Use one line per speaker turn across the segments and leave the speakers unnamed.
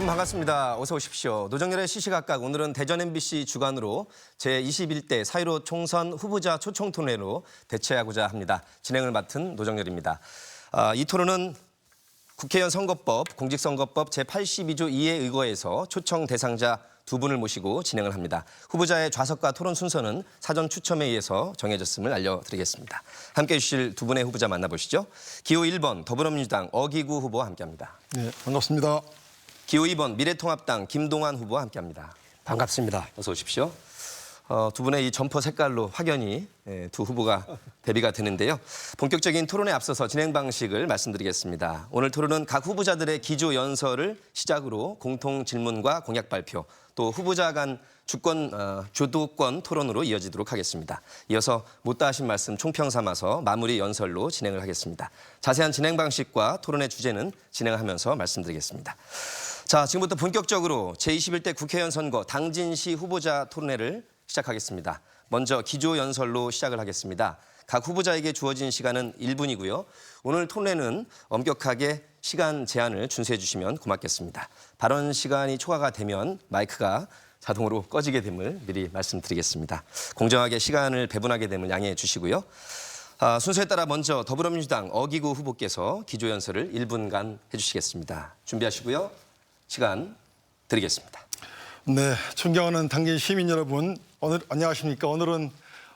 여러분 반갑습니다. 어서 오십시오. 노정열의 시시각각 오늘은 대전 MBC 주관으로 제21대 4.15 총선 후보자 초청 토론회로 대체하고자 합니다. 진행을 맡은 노정열입니다. 이 토론은 국회의원 선거법, 공직선거법 제82조 2에 의거해서 초청 대상자 두 분을 모시고 진행을 합니다. 후보자의 좌석과 토론 순서는 사전 추첨에 의해서 정해졌음을 알려드리겠습니다. 함께해 주실 두 분의 후보자 만나보시죠. 기호 1번 더불어민주당 어기구 후보와 함께합니다.
네, 반갑습니다.
기호 2번 미래통합당 김동완 후보와 함께합니다.
반갑습니다.
어서 오십시오. 두 분의 이 점퍼 색깔로 확연히 두 후보가 대비가 되는데요. 본격적인 토론에 앞서서 진행 방식을 말씀드리겠습니다. 오늘 토론은 각 후보자들의 기조 연설을 시작으로 공통 질문과 공약 발표, 또 후보자 간 주도권 토론으로 이어지도록 하겠습니다. 이어서 못다 하신 말씀 총평 삼아서 마무리 연설로 진행을 하겠습니다. 자세한 진행 방식과 토론의 주제는 진행하면서 말씀드리겠습니다. 자, 지금부터 본격적으로 제21대 국회의원 선거 당진시 후보자 토론회를 시작하겠습니다. 먼저 기조 연설로 시작을 하겠습니다. 각 후보자에게 주어진 시간은 1분이고요. 오늘 토론회는 엄격하게 시간 제한을 준수해 주시면 고맙겠습니다. 발언 시간이 초과가 되면 마이크가 자동으로 꺼지게 됨을 미리 말씀드리겠습니다. 공정하게 시간을 배분하게 됨을 양해해 주시고요. 순서에 따라 먼저 더불어민주당 어기구 후보께서 기조 연설을 1분간 해주시겠습니다. 준비하시고요. 시간 드리겠습니다.
네, 존경하는 당진 시민 여러분, 안녕하십니까? 오늘은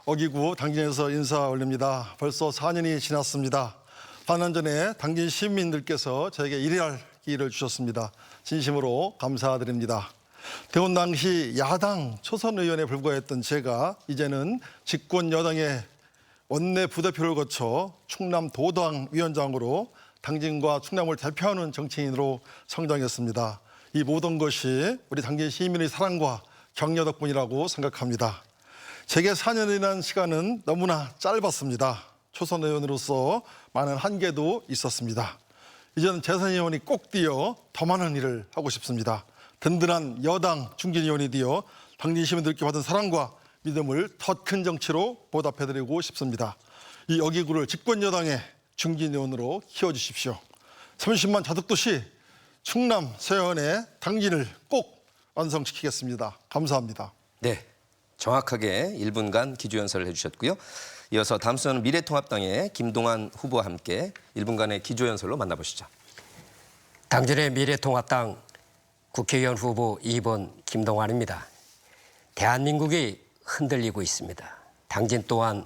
어기구 당진에서 인사 올립니다. 벌써 4년이 지났습니다. 4년 전에 당진 시민들께서 저에게 일할 기회를 주셨습니다. 진심으로 감사드립니다. 대원 당시 야당 초선 의원에 불과했던 제가 이제는 집권 여당의 원내 부대표를 거쳐 충남 도당 위원장으로 당진과 충남을 대표하는 정치인으로 성장했습니다. 이 모든 것이 우리 당진 시민의 사랑과 격려 덕분이라고 생각합니다. 제게 4년이라는 시간은 너무나 짧았습니다. 초선 의원으로서 많은 한계도 있었습니다. 이제는 재선 의원이 꼭 뛰어 더 많은 일을 하고 싶습니다. 든든한 여당 중진 의원이 되어 당진 시민들께 받은 사랑과 믿음을 더 큰 정치로 보답해드리고 싶습니다. 이 어기구를 집권 여당의 중진 의원으로 키워주십시오. 30만 자득도시 충남 서해안의 당진을 꼭 완성시키겠습니다. 감사합니다.
네, 정확하게 1분간 기조 연설을 해주셨고요. 이어서 다음 순서는 미래통합당의 김동완 후보와 함께 1분간의 기조 연설로 만나보시죠.
당진의 미래통합당 국회의원 후보 2번 김동완입니다. 대한민국이 흔들리고 있습니다. 당진 또한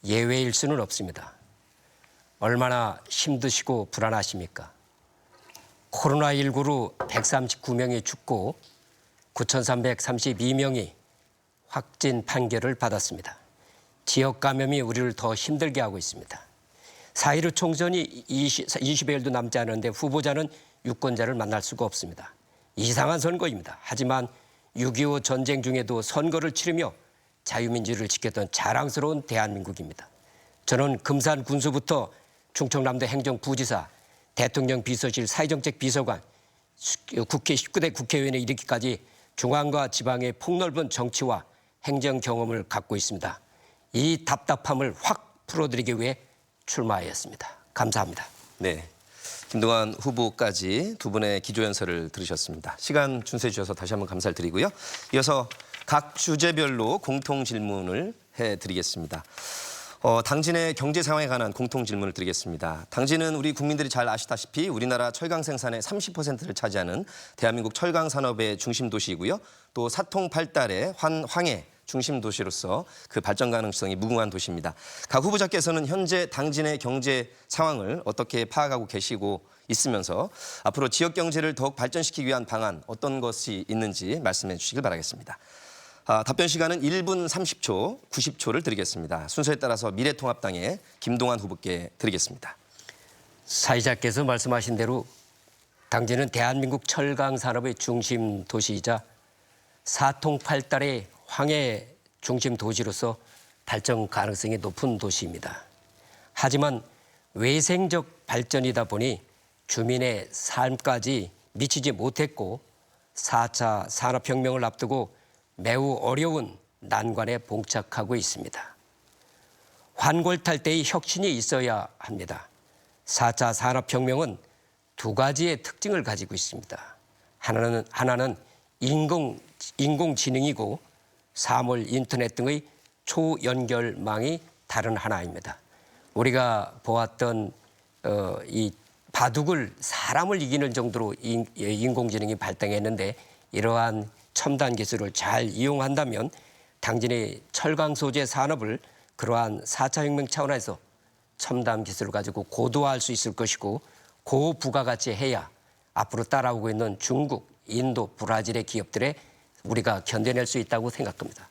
예외일 수는 없습니다. 얼마나 힘드시고 불안하십니까? 코로나19로 139명이 죽고 9,332명이 확진 판결을 받았습니다. 지역 감염이 우리를 더 힘들게 하고 있습니다. 4.15 총선이 20여일도 남지 않았는데 후보자는 유권자를 만날 수가 없습니다. 이상한 선거입니다. 하지만 6.25 전쟁 중에도 선거를 치르며 자유민주를 지켰던 자랑스러운 대한민국입니다. 저는 금산 군수부터 충청남도 행정부지사, 대통령 비서실 사회정책 비서관, 국회 19대 국회의원에 이르기까지 중앙과 지방의 폭넓은 정치와 행정 경험을 갖고 있습니다. 이 답답함을 확 풀어드리기 위해 출마하였습니다. 감사합니다.
네, 김동완 후보까지 두 분의 기조 연설을 들으셨습니다. 시간 준수해 주셔서 다시 한번 감사를 드리고요. 이어서 각 주제별로 공통 질문을 해드리겠습니다. 당진의 경제 상황에 관한 공통 질문을 드리겠습니다. 당진은 우리 국민들이 잘 아시다시피 우리나라 철강 생산의 30%를 차지하는 대한민국 철강 산업의 중심 도시이고요. 또 사통팔달의 황해 중심 도시로서 그 발전 가능성이 무궁한 도시입니다. 각 후보자께서는 현재 당진의 경제 상황을 어떻게 파악하고 계시고 있으면서 앞으로 지역 경제를 더욱 발전시키기 위한 방안 어떤 것이 있는지 말씀해 주시길 바라겠습니다. 답변 시간은 1분 30초, 90초를 드리겠습니다. 순서에 따라서 미래통합당의 김동완 후보께 드리겠습니다.
사회자께서 말씀하신 대로 당진은 대한민국 철강 산업의 중심 도시이자 사통팔달의 황해 중심 도시로서 발전 가능성이 높은 도시입니다. 하지만 외생적 발전이다 보니 주민의 삶까지 미치지 못했고 4차 산업혁명을 앞두고 매우 어려운 난관에 봉착하고 있습니다. 환골탈태의 혁신이 있어야 합니다. 4차 산업혁명은 두 가지의 특징을 가지고 있습니다. 하나는 인공지능이고 사물, 인터넷 등의 초연결망이 다른 하나입니다. 우리가 보았던 이 바둑을 사람을 이기는 정도로 인공지능이 발달했는데 이러한 첨단 기술을 잘 이용한다면 당진의 철강 소재 산업을 그러한 4차 혁명 차원에서 첨단 기술을 가지고 고도화할 수 있을 것이고 고부가가치 해야 앞으로 따라오고 있는 중국, 인도, 브라질의 기업들에 우리가 견뎌낼 수 있다고 생각합니다.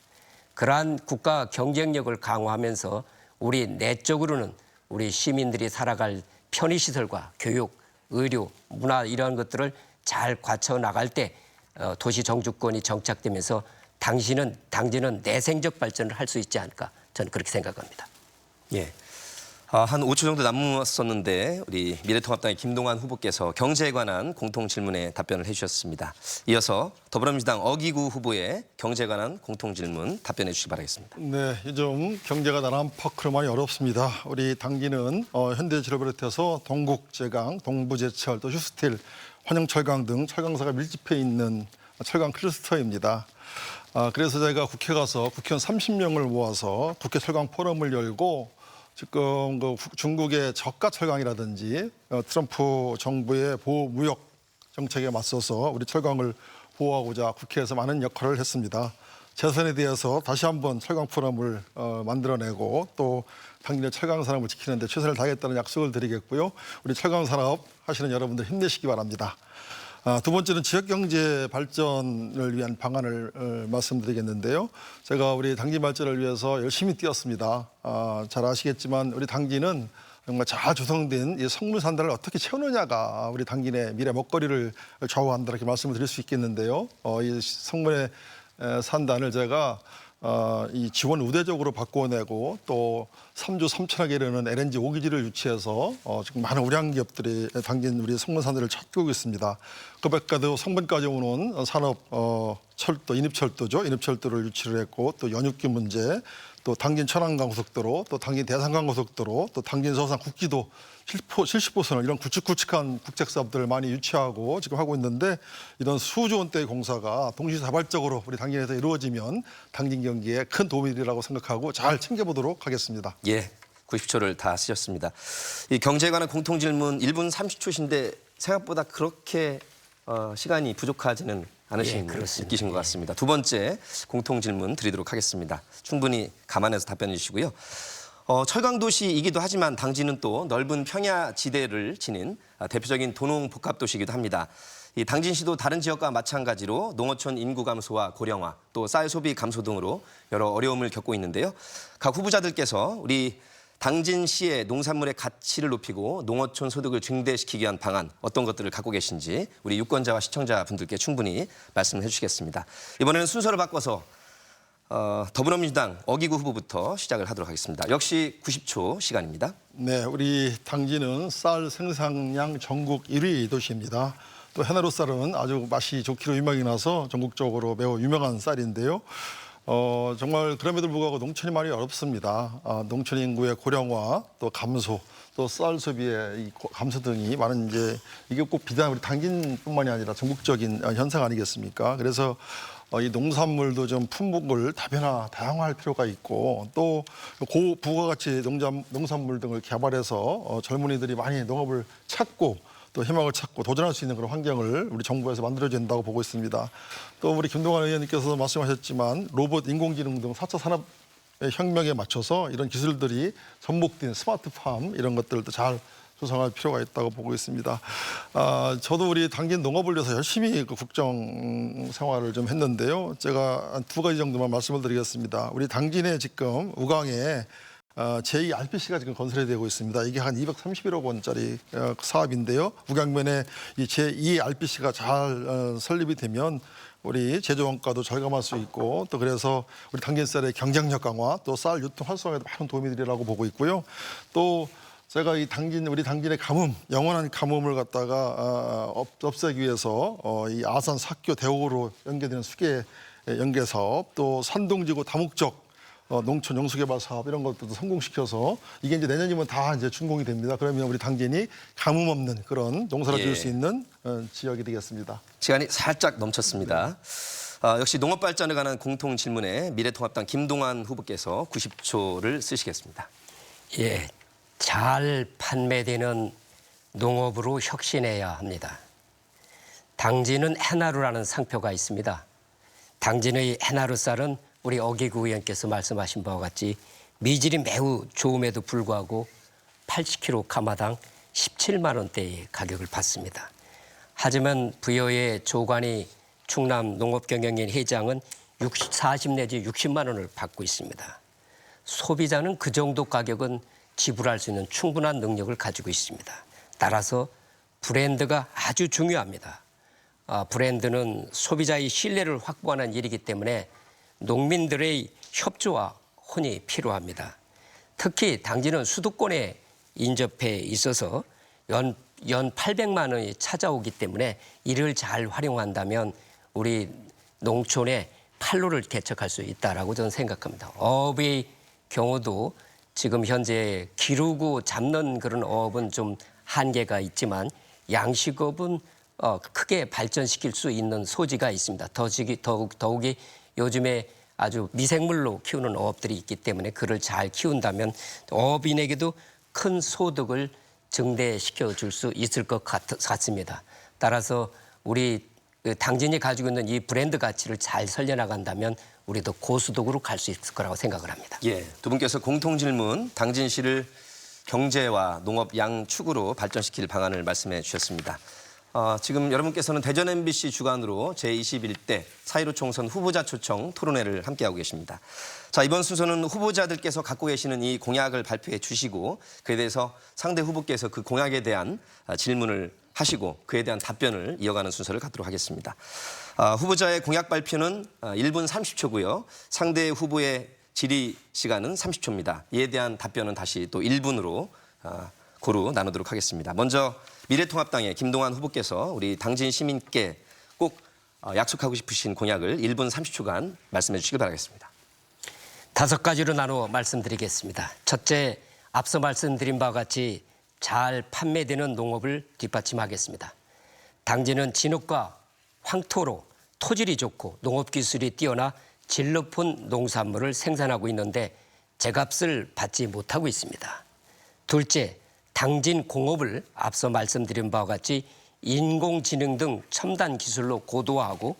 그러한 국가 경쟁력을 강화하면서 우리 내적으로는 우리 시민들이 살아갈 편의시설과 교육, 의료, 문화 이러한 것들을 잘 갖춰 나갈 때 도시 정주권이 정착되면서 당진은 내생적 발전을 할 수 있지 않을까 저는 그렇게 생각합니다.
예. 한 5초 정도 남았었는데 우리 미래통합당의 김동완 후보께서 경제에 관한 공통 질문에 답변을 해주셨습니다. 이어서 더불어민주당 어기구 후보의 경제에 관한 공통 질문 답변해 주시기 바라겠습니다.
네, 요즘 경제가 난한파크로 많이 어렵습니다. 우리 당진은 현대제조를 비롯해서 동국제강, 동부제철, 또 휴스틸, 환영철강 등 철강사가 밀집해 있는 철강 클러스터입니다. 그래서 제가 국회 가서 국회의원 30명을 모아서 국회 철강 포럼을 열고 지금 중국의 저가 철강이라든지 트럼프 정부의 보호무역 정책에 맞서서 우리 철강을 보호하고자 국회에서 많은 역할을 했습니다. 재선에 대해서 다시 한번 철강 포럼을 만들어내고 또 당진의 철강 산업을 지키는 데 최선을 다하겠다는 약속을 드리겠고요. 우리 철강 산업 하시는 여러분들 힘내시기 바랍니다. 두 번째는 지역경제 발전을 위한 방안을 말씀드리겠는데요. 제가 우리 당진 발전을 위해서 열심히 뛰었습니다. 잘 아시겠지만 우리 당진은 정말 잘 조성된 이 성문산단을 어떻게 채우느냐가 우리 당진의 미래 먹거리를 좌우한다 이렇게 말씀을 드릴 수 있겠는데요. 이 성문의 산단을 제가 이 지원 우대적으로 바꿔내고 또 3조 3천억에 이르는 LNG 5기지를 유치해서 지금 많은 우량 기업들이 당진 우리 성문산들을 찾고 있습니다. 그 밖에도 성문까지 오는 산업 철도, 인입철도죠. 인입철도를 유치를 했고 또 연육기 문제, 또 당진 천안강 고속도로, 또 당진 대산강 고속도로, 또 당진 서산 국기도 70호선을 이런 굵직굵직한 국책사업들을 많이 유치하고 지금 하고 있는데 이런 수조 원대의 공사가 동시다발적으로 우리 당진에서 이루어지면 당진 경기에 큰 도움이 되리라고 생각하고 잘 챙겨보도록 하겠습니다.
예, 90초를 다 쓰셨습니다. 이 경제에 관한 공통 질문 1분 30초신데 생각보다 그렇게 시간이 부족하지는 않으신 느끼신 것 같습니다. 두 번째 공통 질문 드리도록 하겠습니다. 충분히 감안해서 답변해 주시고요. 철강도시이기도 하지만 당진은 또 넓은 평야지대를 지닌 대표적인 도농복합도시이기도 합니다. 이 당진시도 다른 지역과 마찬가지로 농어촌 인구 감소와 고령화, 또 쌀 소비 감소 등으로 여러 어려움을 겪고 있는데요. 각 후보자들께서 우리 당진시의 농산물의 가치를 높이고 농어촌 소득을 증대시키기 위한 방안 어떤 것들을 갖고 계신지 우리 유권자와 시청자분들께 충분히 말씀해 주시겠습니다. 이번에는 순서를 바꿔서 더불어민주당 어기구 후보부터 시작을 하도록 하겠습니다. 역시 90초 시간입니다.
네, 우리 당진은 쌀 생산량 전국 1위 도시입니다. 또 해나루 쌀은 아주 맛이 좋기로 유명이 나서 전국적으로 매우 유명한 쌀인데요. 정말 그럼에도 불구하고 농촌이 많이 어렵습니다. 농촌 인구의 고령화, 또 감소, 또 쌀 소비의 감소 등이 많은 이게 꼭 비단 우리 당진뿐만이 아니라 전국적인 현상 아니겠습니까? 그래서 이 농산물도 좀 품목을 다양화할 필요가 있고 또 고부가가치 농산물 등을 개발해서 젊은이들이 많이 농업을 찾고 또 희망을 찾고 도전할 수 있는 그런 환경을 우리 정부에서 만들어야 된다고 보고 있습니다. 또 우리 김동완 의원님께서 말씀하셨지만 로봇, 인공지능 등 4차 산업 혁명에 맞춰서 이런 기술들이 접목된 스마트팜 이런 것들도 잘 조성할 필요가 있다고 보고 있습니다. 저도 우리 당진 농업을 위해서 열심히 국정 생활을 좀 했는데요. 제가 한 두 가지 정도만 말씀을 드리겠습니다. 우리 당진에 지금 우강에 제2 RPC가 지금 건설이 되고 있습니다. 이게 한 231억 원짜리 사업인데요. 우강면에 이 제2 RPC가 잘 설립이 되면 우리 제조 원가도 절감할 수 있고 또 그래서 우리 당진쌀의 경쟁력 강화 또 쌀 유통 활성화에도 많은 도움이 되리라고 보고 있고요. 또 제가 우리 당진의 가뭄, 영원한 가뭄을 갖다가 없애기 위해서 이 아산, 삭교, 대오로 연계되는 수계 연계 사업, 또 산동지구 다목적 농촌 영수개발 사업 이런 것들도 성공시켜서 이게 이제 내년이면 다 이제 준공이 됩니다. 그러면 우리 당진이 가뭄 없는 그런 농사를 지을 수 있는 지역이 되겠습니다.
시간이 살짝 넘쳤습니다. 역시 농업 발전에 관한 공통 질문에 미래통합당 김동완 후보께서 90초를 쓰시겠습니다.
예, 잘 판매되는 농업으로 혁신해야 합니다. 당진은 해나루라는 상표가 있습니다. 당진의 해나루 쌀은 우리 어기구 의원께서 말씀하신 바와 같이 미질이 매우 좋음에도 불구하고 80kg 가마당 17만 원대의 가격을 받습니다. 하지만 부여의 조관이 충남 농업경영인 회장은 40 내지 60만 원을 받고 있습니다. 소비자는 그 정도 가격은 지불할 수 있는 충분한 능력을 가지고 있습니다. 따라서 브랜드가 아주 중요합니다. 브랜드는 소비자의 신뢰를 확보하는 일이기 때문에 농민들의 협조와 혼이 필요합니다. 특히 당진은 수도권에 인접해 있어서 연 800만 원이 찾아오기 때문에 이를 잘 활용한다면 우리 농촌에 판로를 개척할 수 있다라고 저는 생각합니다. 어업의 경우도 지금 현재 기르고 잡는 그런 어업은 좀 한계가 있지만 양식업은 크게 발전시킬 수 있는 소지가 있습니다. 더욱이 요즘에 아주 미생물로 키우는 어업들이 있기 때문에 그를 잘 키운다면 어업인에게도 큰 소득을 증대시켜 줄 수 있을 것 같습니다. 따라서 우리 당진이 가지고 있는 이 브랜드 가치를 잘 살려나간다면 우리도 고수득으로 갈 수 있을 거라고 생각을 합니다.
예, 두 분께서 공통 질문 당진시를 경제와 농업 양축으로 발전시킬 방안을 말씀해 주셨습니다. 지금 여러분께서는 대전 MBC 주관으로 제21대 4.15 총선 후보자 초청 토론회를 함께하고 계십니다. 자, 이번 순서는 후보자들께서 갖고 계시는 이 공약을 발표해 주시고 그에 대해서 상대 후보께서 그 공약에 대한 질문을 하시고 그에 대한 답변을 이어가는 순서를 갖도록 하겠습니다. 후보자의 공약 발표는 1분 30초고요. 상대 후보의 질의 시간은 30초입니다. 이에 대한 답변은 다시 또 1분으로 고루 나누도록 하겠습니다. 먼저 미래통합당의 김동완 후보께서 우리 당진 시민께 꼭 약속하고 싶으신 공약을 1분 30초간 말씀해 주시길 바라겠습니다.
5가지로 나누어 말씀드리겠습니다. 첫째, 앞서 말씀드린 바와 같이 잘 판매되는 농업을 뒷받침하겠습니다. 당진은 진흙과 황토로 토질이 좋고 농업기술이 뛰어나 질 높은 농산물을 생산하고 있는데 제값을 받지 못하고 있습니다. 둘째, 당진 공업을 앞서 말씀드린 바와 같이 인공지능 등 첨단 기술로 고도화하고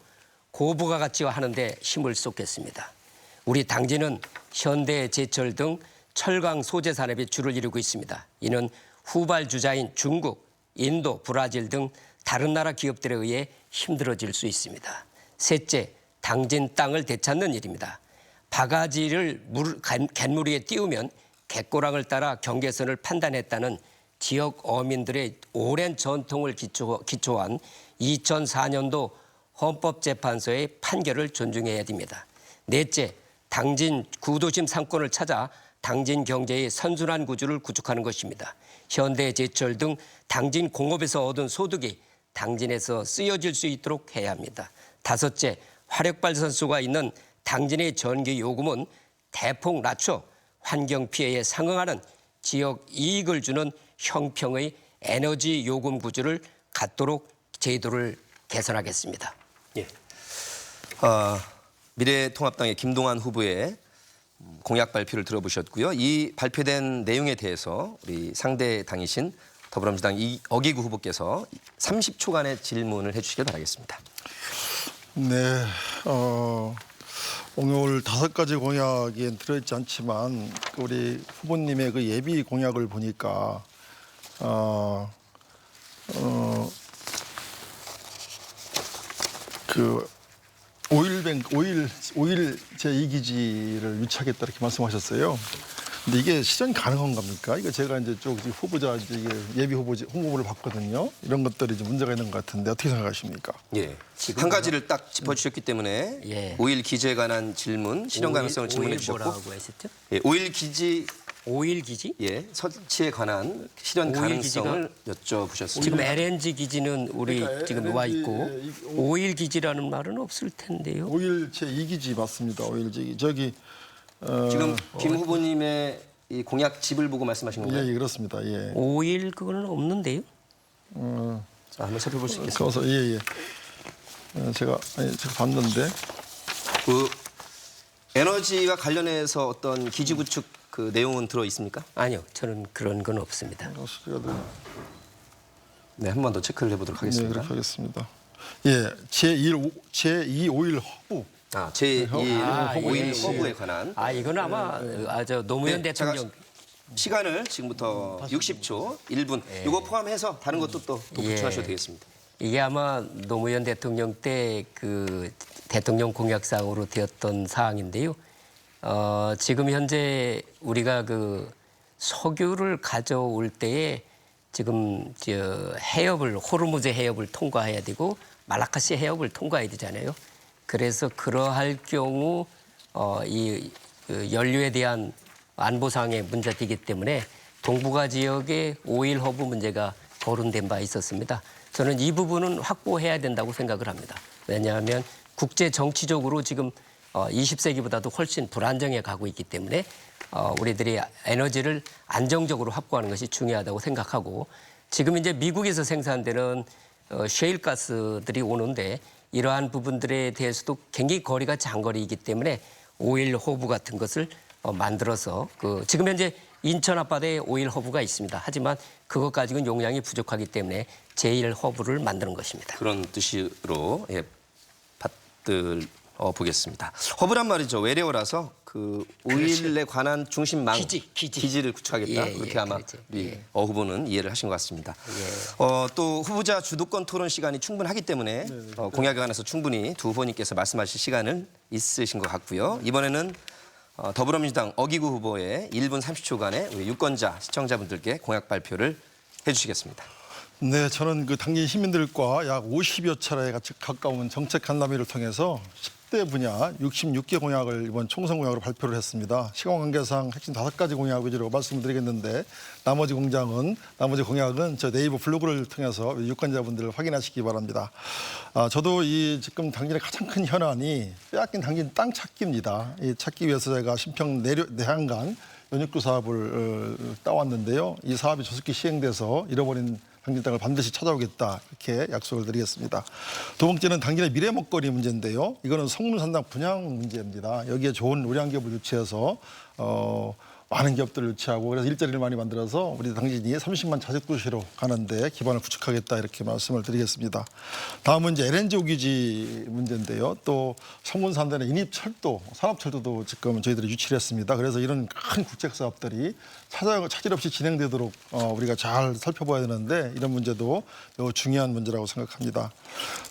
고부가가치화하는 데 힘을 쏟겠습니다. 우리 당진은 현대 제철 등 철강 소재 산업이 주를 이루고 있습니다. 이는 후발주자인 중국, 인도, 브라질 등 다른 나라 기업들에 의해 힘들어질 수 있습니다. 셋째, 당진 땅을 되찾는 일입니다. 바가지를 갯물 위에 띄우면 갯고랑을 따라 경계선을 판단했다는 지역 어민들의 오랜 전통을 기초한 2004년도 헌법재판소의 판결을 존중해야 됩니다. 넷째, 당진 구도심 상권을 찾아 당진 경제의 선순환 구조를 구축하는 것입니다. 현대 제철 등 당진 공업에서 얻은 소득이 당진에서 쓰여질 수 있도록 해야 합니다. 다섯째, 화력발전소가 있는 당진의 전기 요금은 대폭 낮춰 환경 피해에 상응하는 지역 이익을 주는 형평의 에너지 요금 구조를 갖도록 제도를 개선하겠습니다.
예. 미래통합당의 김동완 후보의 공약 발표를 들어보셨고요. 이 발표된 내용에 대해서 우리 상대 당이신 더불어민주당 어기구 후보께서 30초간의 질문을 해주시길 바라겠습니다.
네, 오늘 5가지 공약이 들어있지 않지만 우리 후보님의 그 예비 공약을 보니까 그 오일 제2기지를 유치하겠다 이렇게 말씀하셨어요. 근데 이게 실현 가능한 겁니까? 이거 제가 이제 쪽 후보자 이게 예비 후보를 봤거든요. 이런 것들이 좀 문제가 있는 것 같은데 어떻게 생각하십니까?
예. 한 가지를 딱 짚어주셨기 때문에
예.
오일 기지에 관한 질문, 실현 가능성을 질문해 주셨고,
뭐라고 하셨죠?
예, 오일 기지
오일 기지?
예, 설치에 관한 실현
오일
가능성을 여쭤보셨습니다.
지금 LNG 기지는 우리
그러니까
지금 와
LNG,
있고 오일 기지라는 말은 없을 텐데요.
오일 제2기지 맞습니다. 오일 제2기. 저기
지금 김 후보님의 이 공약집을 보고 말씀하신 건가요?
예, 그렇습니다. 예.
5일 그거는 없는데요.
자, 한번 살펴볼 수 있겠습니다.
그래서 예. 제가 봤는데
그 에너지와 관련해서 어떤 기지 구축 그 내용은 들어 있습니까?
아니요, 저는 그런 건 없습니다.
네, 한 번 더 체크를 해보도록
네,
하겠습니다.
그렇게 하겠습니다. 예, 제2 5일 허브.
아, 제2 5일
예,
허브에 관한
이건 아마 저 노무현
네,
대통령
시간을 지금부터 60초, 1분 이거 포함해서 다른 것도 또 부추하셔도 되겠습니다.
이게 아마 노무현 대통령 때 그 대통령 공약상으로 되었던 사항인데요. 지금 현재 우리가 그 석유를 가져올 때에 지금 해협을 호르무즈 해협을 통과해야 되고 말라카시 해협을 통과해야 되잖아요. 그래서 그러할 경우 이 연료에 대한 안보상의 문제가 되기 때문에 동북아 지역의 오일 허브 문제가 거론된 바 있었습니다. 저는 이 부분은 확보해야 된다고 생각을 합니다. 왜냐하면 국제 정치적으로 지금 20세기보다도 훨씬 불안정해 가고 있기 때문에 우리들이 에너지를 안정적으로 확보하는 것이 중요하다고 생각하고 지금 이제 미국에서 생산되는 셰일 가스들이 오는데 이러한 부분들에 대해서도 굉장히 거리가 장거리이기 때문에 오일 허브 같은 것을 만들어서 지금 현재 인천 앞바다에 오일 허브가 있습니다. 하지만 그것 가지고는 용량이 부족하기 때문에 제1 허브를 만드는 것입니다.
그런 뜻으로 받들 보겠습니다. 허브란 말이죠. 외래어라서 그 오일에 관한 중심망 기지를 구축하겠다. 그렇게 아마
그렇죠.
우리 후보는 이해를 하신 것 같습니다. 또 후보자 주도권 토론 시간이 충분하기 때문에 공약에 관해서 충분히 두 후보님께서 말씀하실 시간은 있으신 것 같고요. 이번에는 더불어민주당 어기구 후보의 1분 30초간의 우리 유권자 시청자분들께 공약 발표를 해주시겠습니다.
네, 저는 그 당진 시민들과 약 50여 차례에 가까운 정책 간담회를 통해서 10대 분야 66개 공약을 이번 총선 공약으로 발표를 했습니다. 시간 관계상 핵심 5가지 공약 위주로 말씀을 드리겠는데 나머지 공약은 저 네이버 블로그를 통해서 유권자분들 확인하시기 바랍니다. 저도 이 지금 당진의 가장 큰 현안이 빼앗긴 당진 땅 찾기입니다. 이 찾기 위해서 제가 신평 내한간 연육구 사업을 따왔는데요. 이 사업이 조속히 시행돼서 잃어버린 당진 땅을 반드시 찾아오겠다 이렇게 약속을 드리겠습니다. 두 번째는 당진의 미래 먹거리 문제인데요. 이거는 성문산당 분양 문제입니다. 여기에 좋은 우량 기업을 유치해서 많은 기업들을 유치하고 그래서 일자리를 많이 만들어서 우리 당진이 30만 자족도시로 가는데 기반을 구축하겠다 이렇게 말씀을 드리겠습니다. 다음은 이제 LNG 오기지 문제인데요. 또 성문산단의 인입철도, 산업철도도 지금 저희들이 유치를 했습니다. 그래서 이런 큰 국책 사업들이 차질 없이 진행되도록 우리가 잘 살펴봐야 되는데 이런 문제도 매우 중요한 문제라고 생각합니다.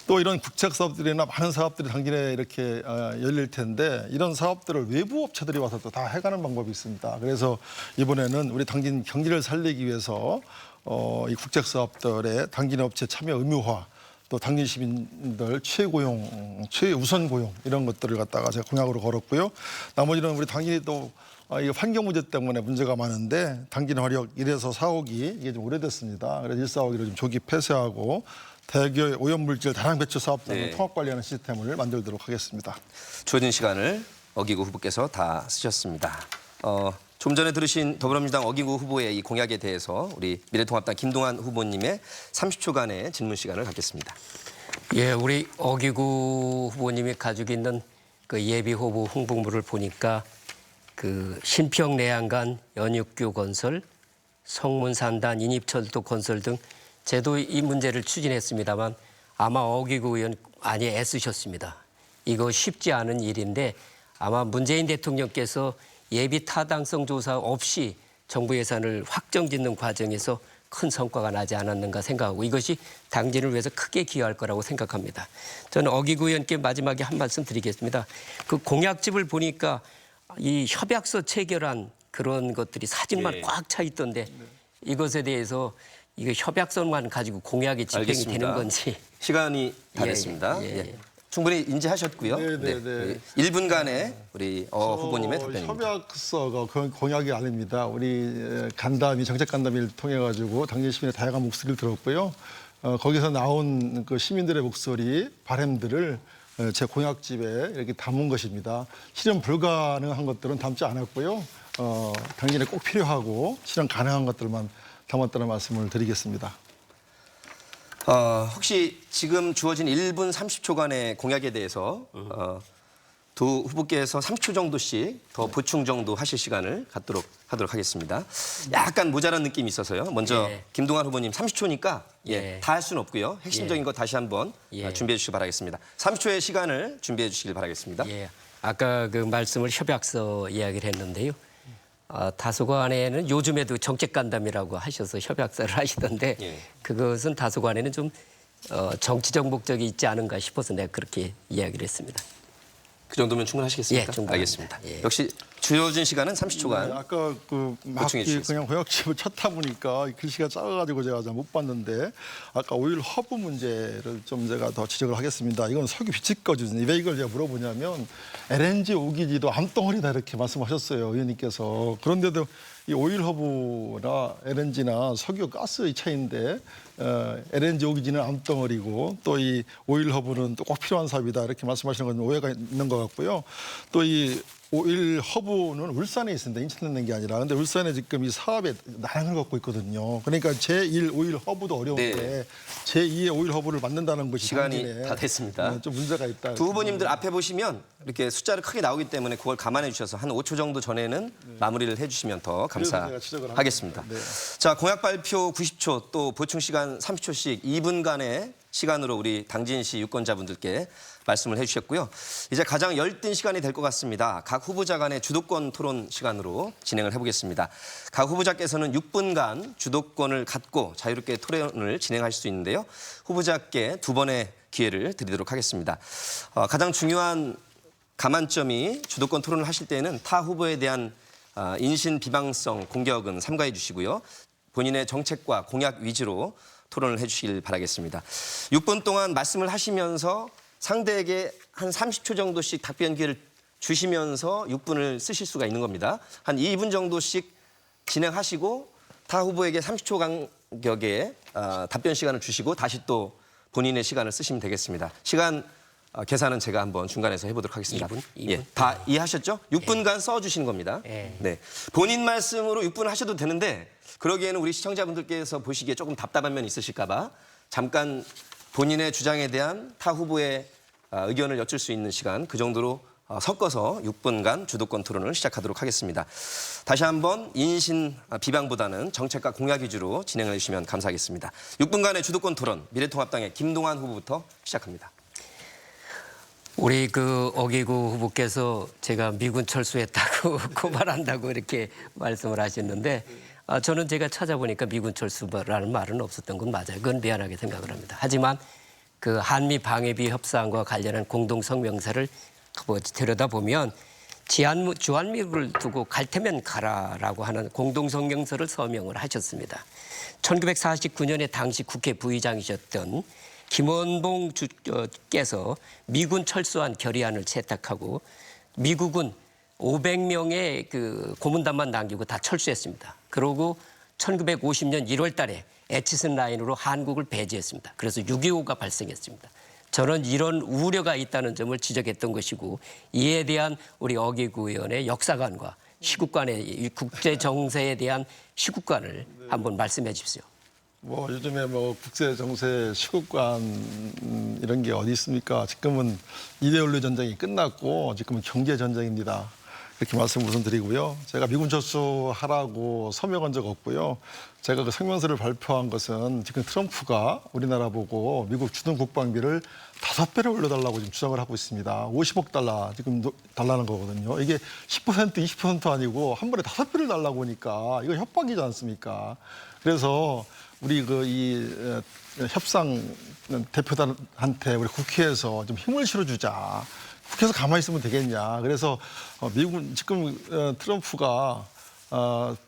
또 이런 국책 사업들이나 많은 사업들이 당진에 이렇게 열릴 텐데 이런 사업들을 외부 업체들이 와서 또 다 해가는 방법이 있습니다. 그래서 이번에는 우리 당진 경기를 살리기 위해서 이 국책 사업들의 당진 업체 참여 의무화 또 당진 시민들 최우선 고용 이런 것들을 갖다가 제가 공약으로 걸었고요. 나머지는 우리 당진이 또 이 환경 문제 때문에 문제가 많은데 당진 화력 1에서 4호기 이게 좀 오래됐습니다. 그래서 1, 4호기를 좀 조기 폐쇄하고 대교 오염물질 다량 배출 사업 등을 통합 관리하는 시스템을 만들도록 하겠습니다.
주어진 시간을 어기구 후보께서 다 쓰셨습니다. 좀 전에 들으신 더불어민주당 어기구 후보의 이 공약에 대해서 우리 미래통합당 김동완 후보님의 30초간의 질문 시간을 갖겠습니다.
예, 우리 어기구 후보님이 가지고 있는 그 예비 후보 홍보물을 보니까 그 신평 내양간 연육교 건설, 성문산단 인입철도 건설 등 제도 이 문제를 추진했습니다만 아마 어기구 의원 많이 애쓰셨습니다. 이거 쉽지 않은 일인데 아마 문재인 대통령께서 예비 타당성 조사 없이 정부 예산을 확정짓는 과정에서 큰 성과가 나지 않았는가 생각하고 이것이 당진을 위해서 크게 기여할 거라고 생각합니다. 저는 어기구 의원께 마지막에 한 말씀 드리겠습니다. 그 공약집을 보니까 이 협약서 체결한 그런 것들이 사진만 꽉 차 있던데 이것에 대해서 이거 협약서만 가지고 공약이 집행이
알겠습니다.
되는 건지.
시간이 다 됐습니다. 충분히 인지하셨고요.
네.
1분간의 우리 후보님의 답변입니다.
협약서가 공약이 아닙니다. 우리 정책 간담회를 통해 가지고 당진 시민의 다양한 목소리를 들었고요. 거기서 나온 그 시민들의 목소리, 바람들을 제 공약집에 이렇게 담은 것입니다. 실현 불가능한 것들은 담지 않았고요. 당연히 꼭 필요하고 실현 가능한 것들만 담았다는 말씀을 드리겠습니다.
혹시 지금 주어진 1분 30초간의 공약에 대해서 두 후보께서 30초 정도씩 더 보충 정도 하실 시간을 갖도록 하도록 하겠습니다. 약간 모자란 느낌이 있어서요. 먼저
예.
김동완 후보님 30초니까
예.
다 할 수는 없고요. 핵심적인 거 다시 한번 준비해 주시기 바라겠습니다. 30초의 시간을 준비해 주시길 바라겠습니다.
예. 아까 그 말씀을 협약서 이야기를 했는데요. 다소간에는 요즘에도 정책 간담이라고 하셔서 협약서를 하시던데
예.
그것은 다소간에는 좀 정치적 목적이 있지 않은가 싶어서 내가 그렇게 이야기를 했습니다.
그 정도면 충분하시겠습니까?
예, 충분합니다.
알겠습니다.
예.
역시 주어진 시간은 30초간.
아까 그
보충해
막기
주시겠습니다.
그냥 공약집을 찾다 보니까 글씨가 작아가지고 제가 잘 못 봤는데 아까 오일 허브 문제를 좀 제가 더 지적을 하겠습니다. 이건 석유 비치거든요. 왜 이걸 제가 물어보냐면 LNG 오기지도 암덩어리다 이렇게 말씀하셨어요, 의원님께서. 그런데도 이 오일 허브나 LNG나 석유 가스의 차이인데 LNG 오기지는 암덩어리고 또 이 오일 허브는 또 꼭 필요한 사업이다 이렇게 말씀하시는 건 오해가 있는 것 같고요. 또 이 오일 허브는 울산에 있습니다. 인천에 있는 게 아니라. 근데 울산에 지금 이 사업에 난항을 겪고 있거든요. 그러니까 제1 오일 허브도 어려운데
네.
제2의 오일 허브를 만든다는 것이
시간이
당진에
다 됐습니다.
좀 문제가 있다.
두 후보님들 앞에 보시면 이렇게 숫자를 크게 나오기 때문에 그걸 감안해 주셔서 한 5초 정도 전에는 마무리를 해주시면 더
그래서 제가 지적을
감사하겠습니다.
합니다.
자, 공약 발표 90초 또 보충 시간 30초씩 2분간의 시간으로 우리 당진시 유권자분들께 말씀을 해주셨고요. 이제 가장 열띤 시간이 될 것 같습니다. 각 후보자 간의 주도권 토론 시간으로 진행을 해보겠습니다. 각 후보자께서는 6분간 주도권을 갖고 자유롭게 토론을 진행할 수 있는데요. 후보자께 2번의 기회를 드리도록 하겠습니다. 가장 중요한 감안점이 주도권 토론을 하실 때는 타 후보에 대한 인신 비방성 공격은 삼가해 주시고요. 본인의 정책과 공약 위주로 토론을 해주시길 바라겠습니다. 6분 동안 말씀을 하시면서 상대에게 한 30초 정도씩 답변 기회를 주시면서 6분을 쓰실 수가 있는 겁니다. 한 2분 정도씩 진행하시고 타 후보에게 30초 간격의 답변 시간을 주시고 다시 또 본인의 시간을 쓰시면 되겠습니다. 시간 계산은 제가 한번 중간에서 해보도록 하겠습니다.
2분?
예, 다 이해하셨죠? 6분간 써주시는 겁니다.
예.
네, 본인 말씀으로 6분 하셔도 되는데 그러기에는 우리 시청자분들께서 보시기에 조금 답답한 면이 있으실까 봐 잠깐 본인의 주장에 대한 타 후보의 의견을 여쭐 수 있는 시간 그 정도로 섞어서 6분간 주도권 토론을 시작하도록 하겠습니다. 다시 한번 인신 비방보다는 정책과 공약 위주로 진행해 주시면 감사하겠습니다. 6분간의 주도권 토론 미래통합당의 김동완 후보부터 시작합니다.
우리 그 어기구 후보께서 제가 미군 철수했다고 고발한다고 이렇게 말씀을 하셨는데 저는 제가 찾아보니까 미군 철수라는 말은 없었던 건 맞아요. 그건 미안하게 생각을 합니다. 하지만 그 한미 방위비 협상과 관련한 공동 성명서를 들여다보면 주한미군을 두고 갈 테면 가라라고 하는 공동 성명서를 서명을 하셨습니다. 1949년에 당시 국회 부의장이셨던 김원봉 주께서 미군 철수안 결의안을 채택하고 미국은 500명의 그 고문단만 남기고 다 철수했습니다. 그러고 1950년 1월 달에 에치슨 라인으로 한국을 배제했습니다. 그래서 6.25가 발생했습니다. 저는 이런 우려가 있다는 점을 지적했던 것이고 이에 대한 우리 어기구 의원의 역사관과 시국관의 국제 정세에 대한 시국관을 한번 말씀해 주십시오.
뭐 요즘에 뭐 국제 정세 시국관 이런 게 어디 있습니까? 지금은 이데올로기 전쟁이 끝났고 지금은 경제 전쟁입니다. 이렇게 말씀 우선 드리고요. 제가 미군 철수하라고 서명한 적 없고요. 제가 그 성명서를 발표한 것은 지금 트럼프가 우리나라 보고 미국 주둔 국방비를 5배를 올려달라고 지금 주장을 하고 있습니다. 50억 달러 지금 달라는 거거든요. 이게 10% 20% 아니고 한 번에 5배를 달라고 하니까 이거 협박이지 않습니까? 그래서 우리 그 이 협상 대표단한테 우리 국회에서 좀 힘을 실어주자. 국회에서 가만히 있으면 되겠냐. 그래서 미군 지금 트럼프가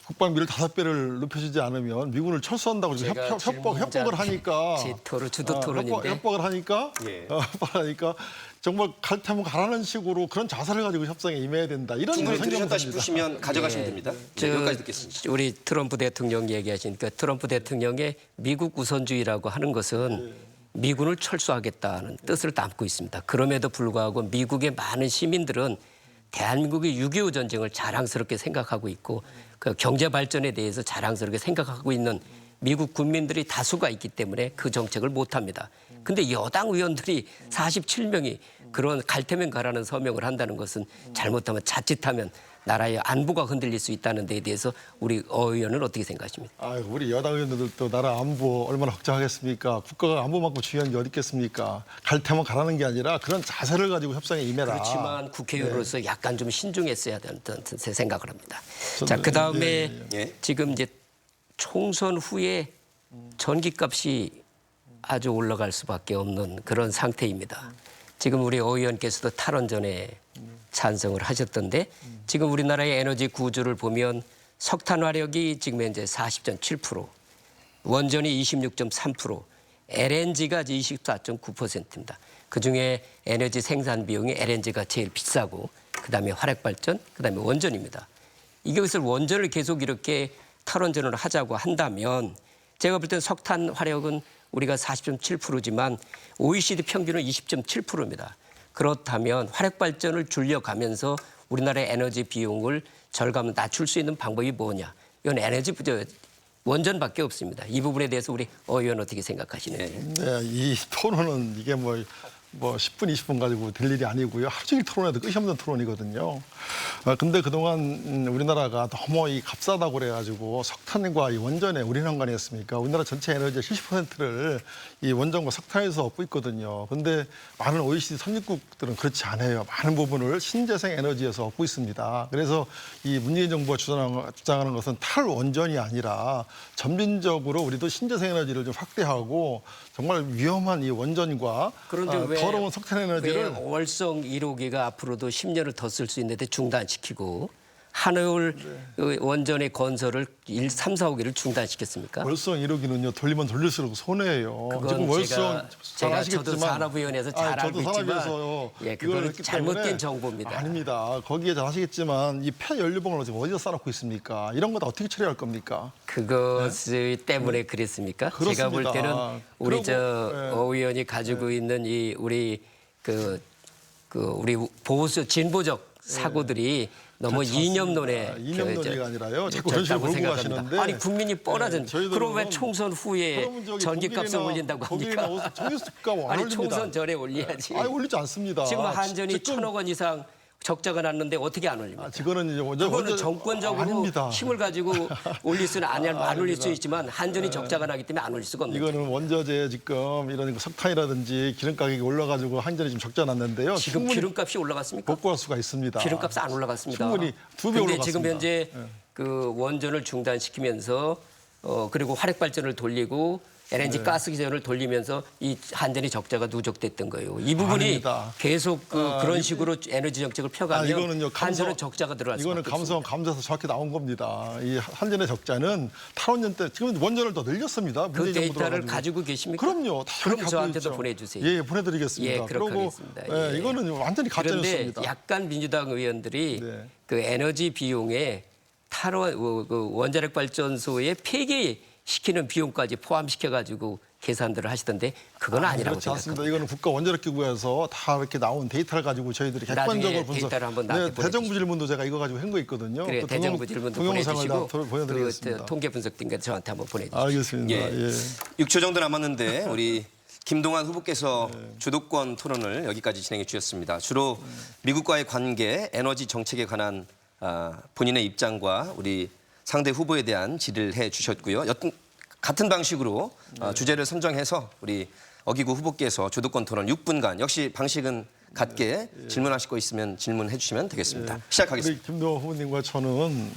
국방비를 5배를 높여주지 않으면 미군을 철수한다고 지금 협박을 하니까
토론 주도 토론인데
협박을 하니까
예.
협박을 하니까 정말 갈 테면 가라는 식으로 그런 자세를 가지고 협상에 임해야 된다. 이런
충분히 들으셨다
생각입니다.
싶으시면 가져가시면 됩니다. 네, 여기까지 듣겠습니다.
우리 트럼프 대통령 얘기하시니까 트럼프 대통령의 미국 우선주의라고 하는 것은 미군을 철수하겠다는 뜻을 담고 있습니다. 그럼에도 불구하고 미국의 많은 시민들은 대한민국의 6.25 전쟁을 자랑스럽게 생각하고 있고 그 경제 발전에 대해서 자랑스럽게 생각하고 있는 미국 국민들이 다수가 있기 때문에 그 정책을 못합니다. 근데 여당 의원들이 47명이 그런 갈테면 가라는 서명을 한다는 것은 잘못하면 자칫하면 나라의 안보가 흔들릴 수 있다는 데에 대해서 우리 의원은 어떻게 생각하십니까?
우리 여당 의원들도 나라 안보 얼마나 걱정하겠습니까? 국가가 안보만큼 중요한 게 어디 있겠습니까? 갈 테면 가라는 게 아니라 그런 자세를 가지고 협상에 임해라.
그렇지만 국회의원으로서 약간 좀 신중했어야 된다는 생각을 합니다. 자, 그다음에 지금 이제 총선 후에 전기값이 아주 올라갈 수밖에 없는 그런 상태입니다. 지금 우리 오 의원께서도 탈원전에 찬성을 하셨던데 지금 우리나라의 에너지 구조를 보면 석탄 화력이 지금 현재 40.7%, 원전이 26.3%, LNG가 24.9%입니다. 그중에 에너지 생산 비용이 LNG가 제일 비싸고 그다음에 화력발전, 그다음에 원전입니다. 이것을 원전을 계속 이렇게 탈원전을 하자고 한다면 제가 볼 때는 석탄 화력은 우리가 40.7%지만 OECD 평균은 20.7%입니다. 그렇다면 화력발전을 줄여가면서 우리나라의 에너지 비용을 절감을 낮출 수 있는 방법이 뭐냐. 이건 에너지 원전밖에 없습니다. 이 부분에 대해서 우리 의원 어떻게 생각하시는지.
네, 이 토론은 이게 뭐 10분, 20분 가지고 될 일이 아니고요. 하루 종일 토론해도 끝이 없는 토론이거든요. 근데 그동안 우리나라가 너무 이 값싸다고 그래가지고 석탄과 이 원전에 올인한 했습니까? 우리나라 전체 에너지의 70%를 이 원전과 석탄에서 얻고 있거든요. 근데 많은 OECD 선진국들은 그렇지 않아요. 많은 부분을 신재생 에너지에서 얻고 있습니다. 그래서 이 문재인 정부가 주장하는 것은 탈원전이 아니라 점진적으로 우리도 신재생 에너지를 좀 확대하고 정말 위험한 이 원전과 더러운 석탄 에너지를
왜 월성 1호기가 앞으로도 10년을 더 쓸 수 있는데 중단시키고 한올 원전의 건설을 3, 4호기를 중단시켰습니까?
월성 1호기는요 돌리면 돌릴수록 손해예요. 지금 월성
제가 저도 산업위원회에서 잘 알고 있지만 그거는 잘못된 정보입니다.
아닙니다. 거기에 잘 아시겠지만 이 폐연료봉을 지금 어디서 쌓아놓고 있습니까? 이런 거 다 어떻게 처리할 겁니까?
그것 때문에 그랬습니까?
그렇습니다.
제가 볼 때는 우리 오 의원이 가지고 있는 이 우리 우리 보수 진보적 사고들이 너무 이념론에
이념론이 아니라요. 자꾸 그런 식으로 몰고 가시는데.
아니 국민이 뻔하잖아요. 그럼 왜 총선 후에 전기값을 올린다고 합니까? 아니 총선 전에 올려야지.
올리지 않습니다.
지금 한전이 1,000억 원 이상 적자가 났는데 어떻게 안 올립니까?
지금은 이제
그거는 정권적으로
아닙니다.
힘을 가지고 올릴 수는 안 올릴 수 있지만 한전이 적자가 나기 때문에 안 올릴 수가 없는 거죠.
이거는 원자재 지금 이런 석탄이라든지 기름 가격이 올라가지고 한전이 좀 적자 났는데요.
지금 기름값이 올라갔습니까?
복구할 수가 있습니다.
기름값이 안 올라갔습니다.
충분히 2배 올라갔습니다.
지금 현재 그 원전을 중단시키면서 그리고 화력발전을 돌리고 LNG 가스 기전을 돌리면서 이 한전이 적자가 누적됐던 거예요. 이 부분이
아닙니다.
계속 그런 식으로 에너지 정책을 펴가면 한전은 적자가 들어갈 수밖에 없습니다.
이거는 감사에서 정확히 나온 겁니다. 이 한전의 적자는 탈원전 때 지금 원전을 더 늘렸습니다.
그 데이터를 가지고 계십니까?
그럼요.
그럼 저한테도 보내주세요.
예, 보내드리겠습니다.
예, 그렇게 하겠습니다. 예.
이거는 완전히 가짜였습니다.
그런데 약간 민주당 의원들이 그 에너지 비용에 원자력 발전소의 폐기 시키는 비용까지 포함시켜가지고 계산들을 하시던데 그건 아니라고
그렇지 않습니다.
생각합니다.
이거는 국가원자력기구에서 다 이렇게 나온 데이터를 가지고 저희들이 객관적으로 분석.
데이터를 한번 나한테 보내주시죠.
대정부 질문도 제가 이거 가지고 한 거 있거든요.
그래,
그
대정부 질문도
동영상을
보내주시고
다 보내드리겠습니다.
통계 분석된 거 저한테 한번 보내주시죠.
알겠습니다.
예. 6초 정도 남았는데 우리 김동완 후보께서 주도권 토론을 여기까지 진행해 주셨습니다. 주로 미국과의 관계, 에너지 정책에 관한 본인의 입장과 우리 상대 후보에 대한 질의를 해 주셨고요. 여튼 같은 방식으로 주제를 선정해서 우리 어기구 후보께서 주도권 토론 6분간 역시 방식은 같게 질문하실 거 있으면 질문해 주시면 되겠습니다. 시작하겠습니다.
우리 김동완 후보님과 저는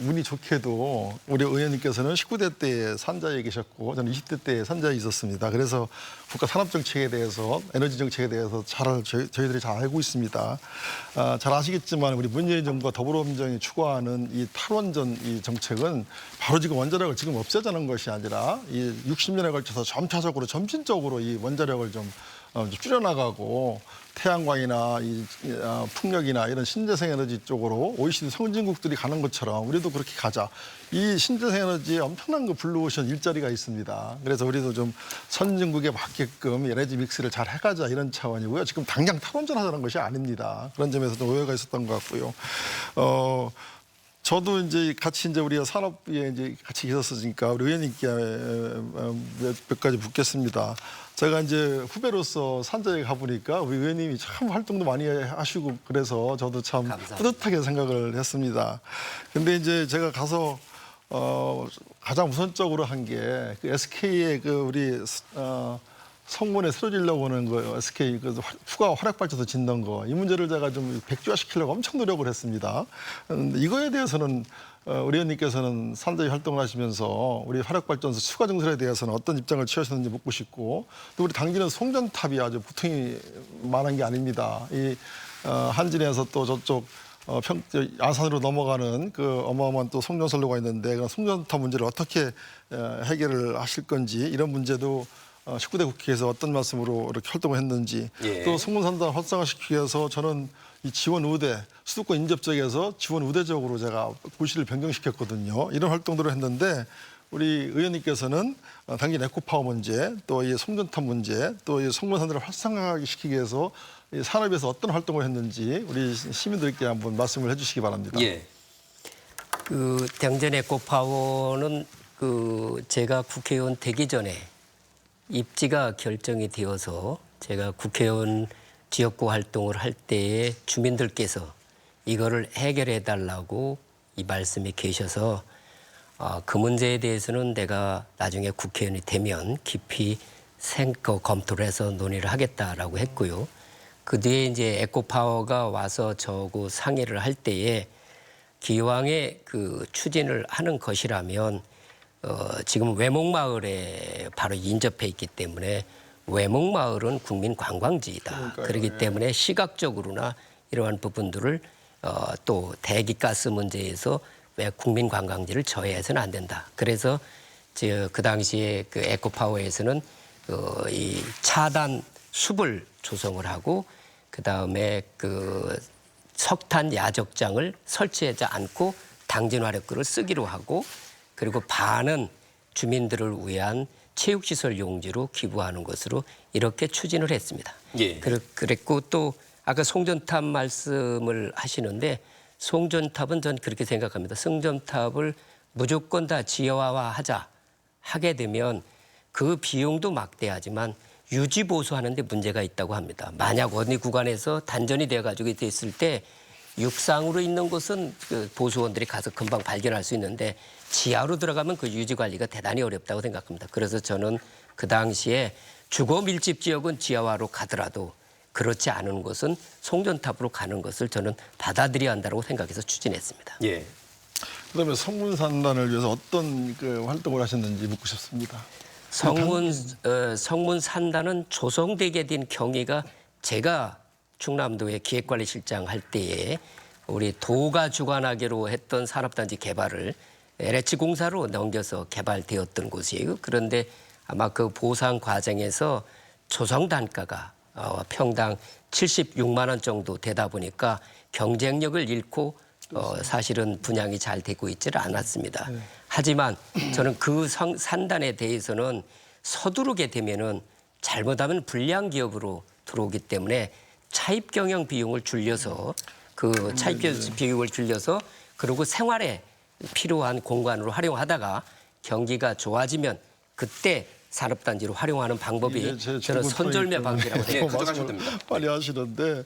운이 좋게도 우리 의원님께서는 19대 때 산자에 계셨고 저는 20대 때 산자에 있었습니다. 그래서 국가 산업 정책에 대해서 에너지 정책에 대해서 저희들이 잘 알고 있습니다. 잘 아시겠지만 우리 문재인 정부가 더불어민주당이 추구하는 이 탈원전 이 정책은 바로 지금 원자력을 지금 없애자는 것이 아니라 이 60년에 걸쳐서 점차적으로 점진적으로 이 원자력을 좀 이제 줄여나가고 태양광이나 풍력이나 이런 신재생 에너지 쪽으로 OECD 선진국들이 가는 것처럼 우리도 그렇게 가자. 이 신재생 에너지에 엄청난 그 블루오션 일자리가 있습니다. 그래서 우리도 좀 선진국에 맞게끔 에너지 믹스를 잘 해가자 이런 차원이고요. 지금 당장 탈원전하자는 것이 아닙니다. 그런 점에서 좀 오해가 있었던 것 같고요. 저도 이제 같이 이제 우리가 산업부에 이제 같이 계셨으니까 우리 의원님께 몇 가지 묻겠습니다. 제가 이제 후배로서 산자에 가보니까 우리 의원님이 참 활동도 많이 하시고 그래서 저도 참
감사합니다.
뿌듯하게 생각을 했습니다. 근데 이제 제가 가서 가장 우선적으로 한 게 그 SK의 그 우리 성문에 쓰러지려고 하는 거 SK 그 후가 화력 발전소 짓는 거 이 문제를 제가 좀 백지화시키려고 엄청 노력을 했습니다. 이거에 대해서는 우리 의원님께서는 산자위 활동을 하시면서 우리 화력 발전소 추가 증설에 대해서는 어떤 입장을 취하셨는지 묻고 싶고 또 우리 당진은 송전탑이 아주 보통이 많은 게 아닙니다. 이 한진에서 또 저쪽 아산으로 넘어가는 그 어마어마한 또 송전선로가 있는데 그 송전탑 문제를 어떻게 해결을 하실 건지 이런 문제도 19대 국회에서 어떤 말씀으로 이렇게 활동을 했는지
예.
또 송문산단 활성화시키기 위해서 저는 이 지원 우대 수도권 인접 지역에서 지원 우대적으로 제가 구실을 변경시켰거든요. 이런 활동들을 했는데 우리 의원님께서는 당진 에코파워 문제 또 이 송전탑 문제 또 이 송문산단을 활성화시키기 위해서 이 산업에서 어떤 활동을 했는지 우리 시민들께 한번 말씀을 해주시기 바랍니다.
예.
그 당진 에코파워는 그 제가 국회의원 되기 전에 입지가 결정이 되어서 제가 국회의원 지역구 활동을 할 때에 주민들께서 이거를 해결해 달라고 이 말씀이 계셔서 그 문제에 대해서는 내가 나중에 국회의원이 되면 깊이 검토를 해서 논의를 하겠다라고 했고요. 그 뒤에 이제 에코파워가 와서 저하고 상의를 할 때에 기왕에 그 추진을 하는 것이라면 지금 외목마을에 바로 인접해 있기 때문에 외목마을은 국민 관광지이다. 그렇기 때문에 시각적으로나 이러한 부분들을 또 대기가스 문제에서 왜 국민 관광지를 저해해서는 안 된다. 그래서 그 당시에 그 에코파워에서는 이 차단 숲을 조성을 하고 그 다음에 그 석탄 야적장을 설치하지 않고 당진 화력구를 쓰기로 하고 그리고 반은 주민들을 위한 체육시설 용지로 기부하는 것으로 이렇게 추진을 했습니다.
예.
그랬고 또 아까 송전탑 말씀을 하시는데 송전탑은 전 그렇게 생각합니다. 송전탑을 무조건 다 지하화하자 하게 되면 그 비용도 막대하지만 유지 보수하는 데 문제가 있다고 합니다. 만약 어느 구간에서 단전이 돼가지고 있을 때 육상으로 있는 곳은 그 보수원들이 가서 금방 발견할 수 있는데 지하로 들어가면 그 유지 관리가 대단히 어렵다고 생각합니다. 그래서 저는 그 당시에 주거 밀집 지역은 지하화로 가더라도 그렇지 않은 곳은 송전탑으로 가는 것을 저는 받아들여야 한다고 생각해서 추진했습니다.
예.
그다음에 성문산단을 위해서 어떤 그 활동을 하셨는지 묻고 싶습니다.
성문산단은 조성되게 된 경위가 제가 충남도의 기획관리실장 할 때에 우리 도가 주관하기로 했던 산업단지 개발을 LH공사로 넘겨서 개발되었던 곳이에요. 그런데 아마 그 보상 과정에서 조성 단가가 평당 76만 원 정도 되다 보니까 경쟁력을 잃고 사실은 분양이 잘 되고 있지를 않았습니다. 하지만 저는 그 산단에 대해서는 서두르게 되면은 잘못하면 불량 기업으로 들어오기 때문에 차입 경영 비용을 줄여서 그 차입 비용을 줄여서 그리고 생활에 필요한 공간으로 활용하다가 경기가 좋아지면 그때 산업단지로 활용하는 방법이 저는 선절매 방법이라고
예,
생각합니다.
가져가시면 됩니다.
빨리 하시는데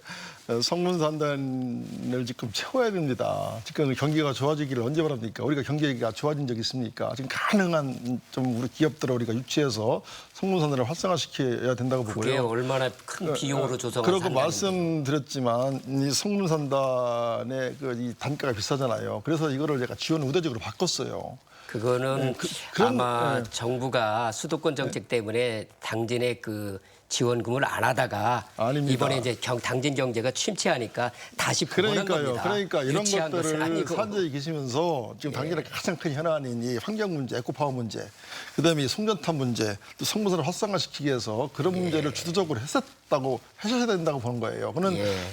성문산단을 지금 채워야 됩니다. 지금 경기가 좋아지기를 언제 바랍니까? 우리가 경기가 좋아진 적이 있습니까? 지금 가능한 좀 우리 기업들을 우리가 유치해서 성문산단을 활성화시켜야 된다고 보고요.
그게 얼마나 큰 비용으로 조성한
그러고
산단인지.
말씀드렸지만 이 성문산단의 이 단가가 비싸잖아요. 그래서 이거를 제가 지원 우대적으로 바꿨어요.
그거는
그런-
아마
네.
정부가 수도권 정책 때문에 당진의 그 지원금을 안 하다가
아닙니다.
이번에 이제 당진 경제가 침체하니까 다시 복원한 겁니다.
그러니까 이런
유치한 것은
것들을
아니고.
산재에 계시면서 지금 당진의 가장 큰 현안인 이 환경 문제, 에코파워 문제, 그다음에 이 송전탄 문제, 또 성분을 활성화시키기 위해서 그런 문제를 주도적으로 하셔야 된다고 보는 거예요.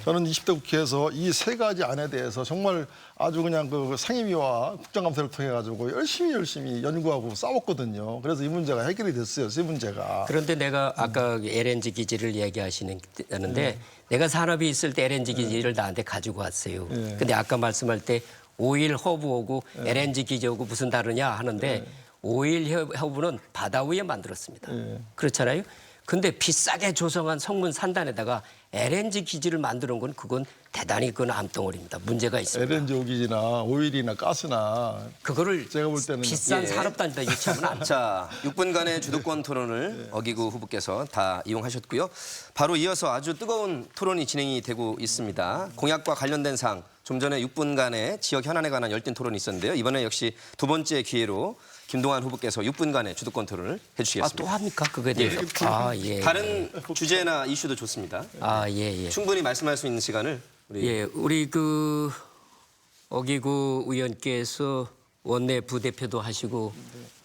저는 20대 국회에서 이 세 가지 안에 대해서 정말 아주 그냥 그 상임위와 국정감사를 통해 가지고 열심히 연구하고 싸웠거든요. 그래서 이 문제가 해결이 됐어요. 세 문제가.
그런데 내가 아까 LNG 기지를 얘기하시는데 내가 산업이 있을 때 LNG 기지를 나한테 가지고 왔어요. 근데 아까 말씀할 때 오일 허브하고 LNG 기지하고 무슨 다르냐 하는데 오일 허브는 바다 위에 만들었습니다. 그렇잖아요. 근데 비싸게 조성한 성문 산단에다가 LNG 기지를 만드는 건 그건 대단히 그건 암덩어리입니다. 문제가 있습니다.
LNG 오기지나 오일이나 가스나
그거를
제가 볼 때는
비싼 산업단지다 유치하면 안 돼요.
자, 6분간의 주도권 토론을 어기구 후보께서 다 이용하셨고요. 바로 이어서 아주 뜨거운 토론이 진행이 되고 있습니다. 공약과 관련된 사항, 좀 전에 6분간의 지역 현안에 관한 열띤 토론이 있었는데요. 이번에 역시 두 번째 기회로 김동완 후보께서 6분간의 주도권 토론을 해주시겠습니다.
또 합니까? 그거에 대해서? 예.
다른 주제나 이슈도 좋습니다.
예.
충분히 말씀할 수 있는 시간을
우리 그 어기구 의원께서 원내 부대표도 하시고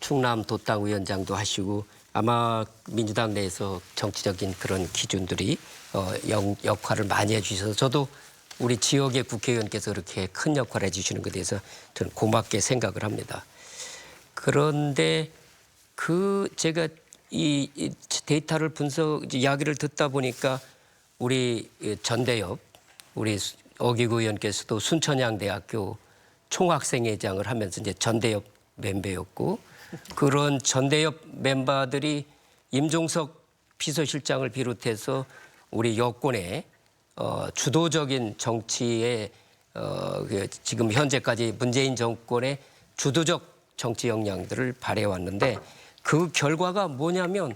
충남 도당 위원장도 하시고 아마 민주당 내에서 정치적인 그런 기준들이 역할을 많이 해주셔서 저도 우리 지역의 국회의원께서 그렇게 큰 역할을 해주시는 것에 대해서 저는 고맙게 생각을 합니다. 그런데 제가 이 데이터를 이야기를 듣다 보니까 우리 전대엽 우리 어기구 의원께서도 순천향대학교 총학생회장을 하면서 이제 전대엽 멤버였고 그런 전대엽 멤버들이 임종석 비서실장을 비롯해서 우리 여권의 주도적인 정치에 지금 현재까지 문재인 정권의 주도적 정치 역량들을 발휘해왔는데 그 결과가 뭐냐면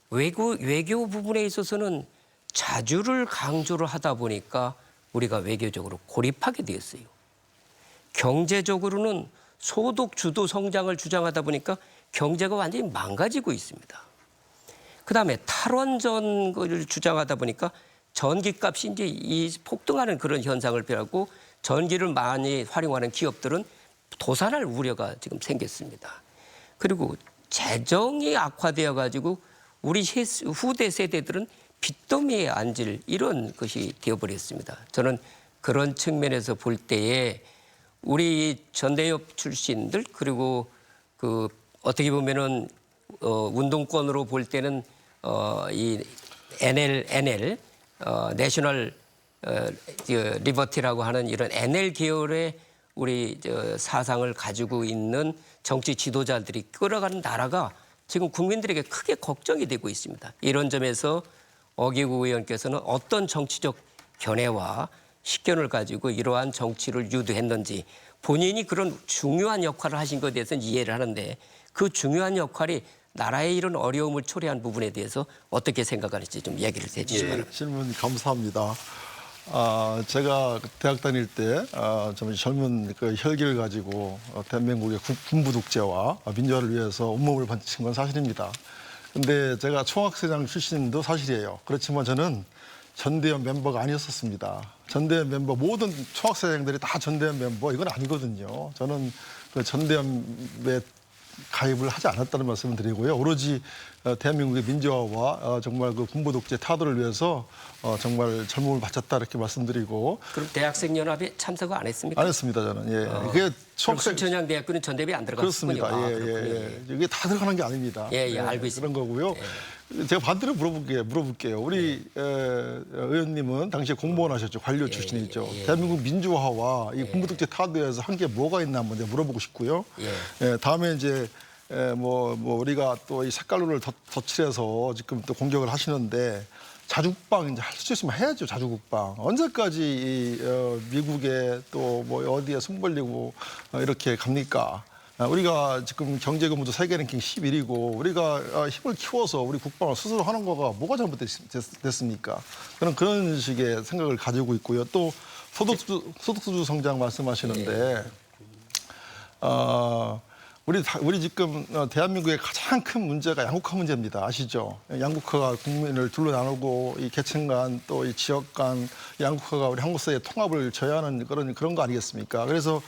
외교 부분에 있어서는 자주를 강조를 하다 보니까 우리가 외교적으로 고립하게 되었어요. 경제적으로는 소득 주도 성장을 주장하다 보니까 경제가 완전히 망가지고 있습니다. 그다음에 탈원전을 주장하다 보니까 전기값이 이제 폭등하는 그런 현상을 벼고 전기를 많이 활용하는 기업들은 도산할 우려가 지금 생겼습니다. 그리고 재정이 악화되어 가지고 우리 후대 세대들은 빚더미에 앉을 이런 것이 되어버렸습니다. 저는 그런 측면에서 볼 때에 우리 전대협 출신들 그리고 그 어떻게 보면은 운동권으로 볼 때는 이 NL 내셔널 리버티라고 하는 이런 NL 계열의 우리 사상을 가지고 있는 정치 지도자들이 끌어가는 나라가 지금 국민들에게 크게 걱정이 되고 있습니다. 이런 점에서 어기구 의원께서는 어떤 정치적 견해와 식견을 가지고 이러한 정치를 유도했는지 본인이 그런 중요한 역할을 하신 것에 대해서는 이해를 하는데 그 중요한 역할이 나라의 이런 어려움을 초래한 부분에 대해서 어떻게 생각하는지 좀 얘기를 해주시기 바랍니다.
질문 감사합니다. 제가 대학 다닐 때 좀 젊은 그 혈기를 가지고 대한민국의 군부독재와 민주화를 위해서 온몸을 바친 건 사실입니다. 근데 제가 총학생장 출신도 사실이에요. 그렇지만 저는 전대협 멤버가 아니었었습니다. 전대협 멤버 모든 총학생장들이 다 전대협 멤버 이건 아니거든요. 저는 그 전대협에 가입을 하지 않았다는 말씀을 드리고요. 오로지 대한민국의 민주화와 정말 그 군부독재 타도를 위해서 정말 젊음을 바쳤다 이렇게 말씀드리고.
그럼 대학생연합에 참석을 안 했습니까?
안 했습니다, 저는. 예. 이게
그럼 순천향대학교는 전대협이 안 들어갔군요.
그렇습니다. 예. 이게 다 들어가는 게 아닙니다.
예, 알고 있습니다.
그런 거고요. 제가 반대로 물어볼게요. 우리 의원님은 당시에 공무원 하셨죠. 관료 출신이죠. 대한민국 민주화와 이 군부독재 타도에서 한 게 뭐가 있나 한번 물어보고 싶고요. 다음에 이제 뭐 우리가 또 이 색깔론을 덧칠해서 지금 또 공격을 하시는데 자주국방 이제 할 수 있으면 해야죠. 자주국방. 언제까지 이 미국에 또 뭐 어디에 손 벌리고 이렇게 갑니까? 우리가 지금 경제 규모도 세계 랭킹 11위고 우리가 힘을 키워서 우리 국방을 스스로 하는 거가 뭐가 잘못됐습니까? 저는 그런 식의 생각을 가지고 있고요. 또 소득주 성장 말씀하시는데 우리 지금 대한민국의 가장 큰 문제가 양극화 문제입니다. 아시죠? 양극화가 국민을 둘로 나누고 이 계층 간 또 이 지역 간 양극화가 우리 한국 사회의 통합을 저해하는 그런 거 아니겠습니까? 그래서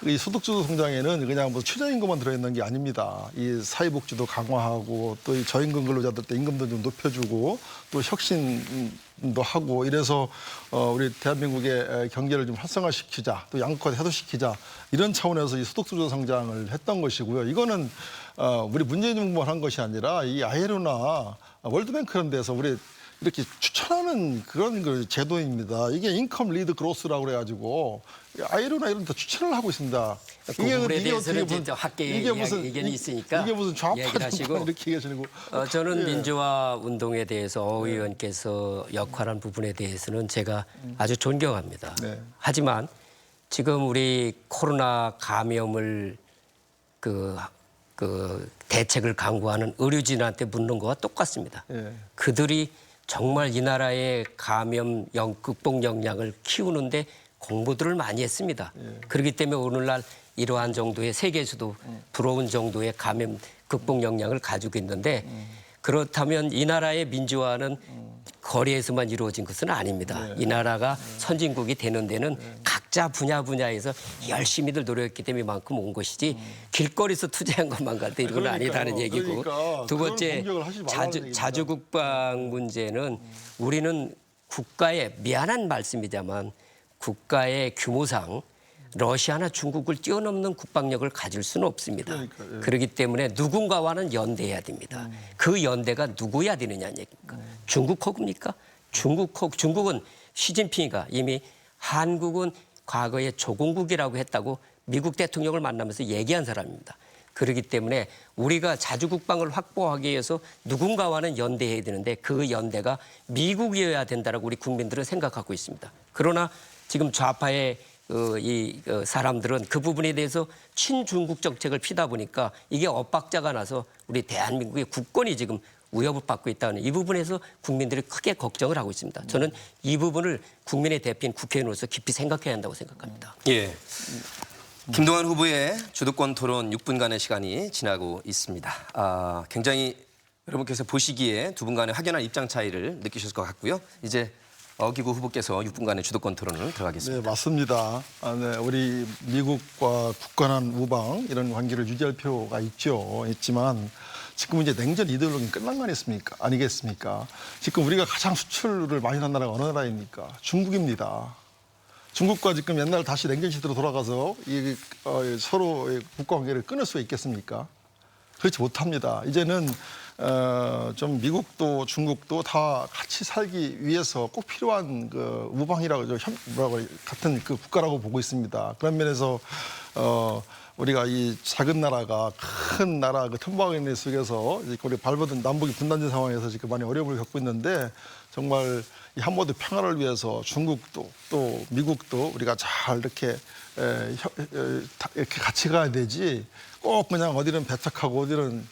이 소득주도 성장에는 그냥 뭐 최저임금만 들어있는 게 아닙니다. 이 사회복지도 강화하고 또 이 저임금 근로자들 때 임금도 좀 높여주고 또 혁신도 하고 이래서 우리 대한민국의 경제를 좀 활성화시키자 또 양극화 해소시키자 이런 차원에서 이 소득주도 성장을 했던 것이고요. 이거는 우리 문재인 정부만 한 것이 아니라 이 ILO나 월드뱅크 그런 데서 우리 이렇게 추천하는 그런 그 제도입니다. 이게 인컴 리드 그로스라고 그래가지고 ILO나 이런 데 추천을 하고 있습니다.
그 부분에 대해서는
어떻게
이제 학계 의견이 있으니까
이게 무슨 좌파
얘기를 하시고
이렇게 얘기하시는 거.
저는 민주화 운동에 대해서 어 의원께서 역할한 부분에 대해서는 제가 아주 존경합니다.
네.
하지만 지금 우리 코로나 감염을 그 대책을 강구하는 의료진한테 묻는 거와 똑같습니다.
예.
그들이 정말 이 나라의 감염 극복 역량을 키우는데 공부들을 많이 했습니다. 그렇기 때문에 오늘날 이러한 정도의 세계에서도 부러운 정도의 감염 극복 역량을 가지고 있는데 그렇다면 이 나라의 민주화는 거리에서만 이루어진 것은 아닙니다. 이 나라가 선진국이 되는 데는 각자 분야에서 열심히들 노력했기 때문에 이만큼 온 것이지 길거리에서 투자한 것만 갖다 이런 건 아니다는 얘기고 두 번째 자주국방 문제는 우리는 국가의 미안한 말씀이자만 국가의 규모상 러시아나 중국을 뛰어넘는 국방력을 가질 수는 없습니다. 그렇기 때문에 누군가와는 연대해야 됩니다. 그 연대가 누구야 되느냐는 얘기입니까? 중국하고입니까? 중국은 시진핑이가 이미 한국은 과거에 조공국이라고 했다고 미국 대통령을 만나면서 얘기한 사람입니다. 그렇기 때문에 우리가 자주국방을 확보하기 위해서 누군가와는 연대해야 되는데 그 연대가 미국이어야 된다라고 우리 국민들은 생각하고 있습니다. 그러나 지금 좌파의 사람들은 그 부분에 대해서 친중국 정책을 피다 보니까 이게 엇박자가 나서 우리 대한민국의 국권이 지금 위협을 받고 있다는 이 부분에서 국민들이 크게 걱정을 하고 있습니다. 저는 이 부분을 국민의 대표인 국회의원으로서 깊이 생각해야 한다고 생각합니다.
예. 김동완 후보의 주도권 토론 6분간의 시간이 지나고 있습니다. 굉장히 여러분께서 보시기에 두 분 간의 확연한 입장 차이를 느끼셨을 것 같고요. 이제 어기구 후보께서 6분간의 주도권 토론을 들어가겠습니다.
네, 맞습니다. 네, 우리 미국과 굳건한 우방 이런 관계를 유지할 필요가 있지만 지금 이제 냉전 이데올로기는 끝난 거 아니겠습니까? 지금 우리가 가장 수출을 많이 한 나라가 어느 나라입니까? 중국입니다. 중국과 지금 옛날 다시 냉전 시대로 돌아가서 서로 국가 관계를 끊을 수 있겠습니까? 그렇지 못합니다. 이제는 좀 미국도 중국도 다 같이 살기 위해서 꼭 필요한 그 우방이라고 같은 그 국가라고 보고 있습니다. 그런 면에서 우리가 이 작은 나라가 큰 나라 그 틈바구니 속에서 우리 발버둥 남북이 분단된 상황에서 지금 많이 어려움을 겪고 있는데 정말 이 한반도 평화를 위해서 중국도 또 미국도 우리가 잘 이렇게 같이 가야 되지 꼭 그냥 어디는 배척하고 어디는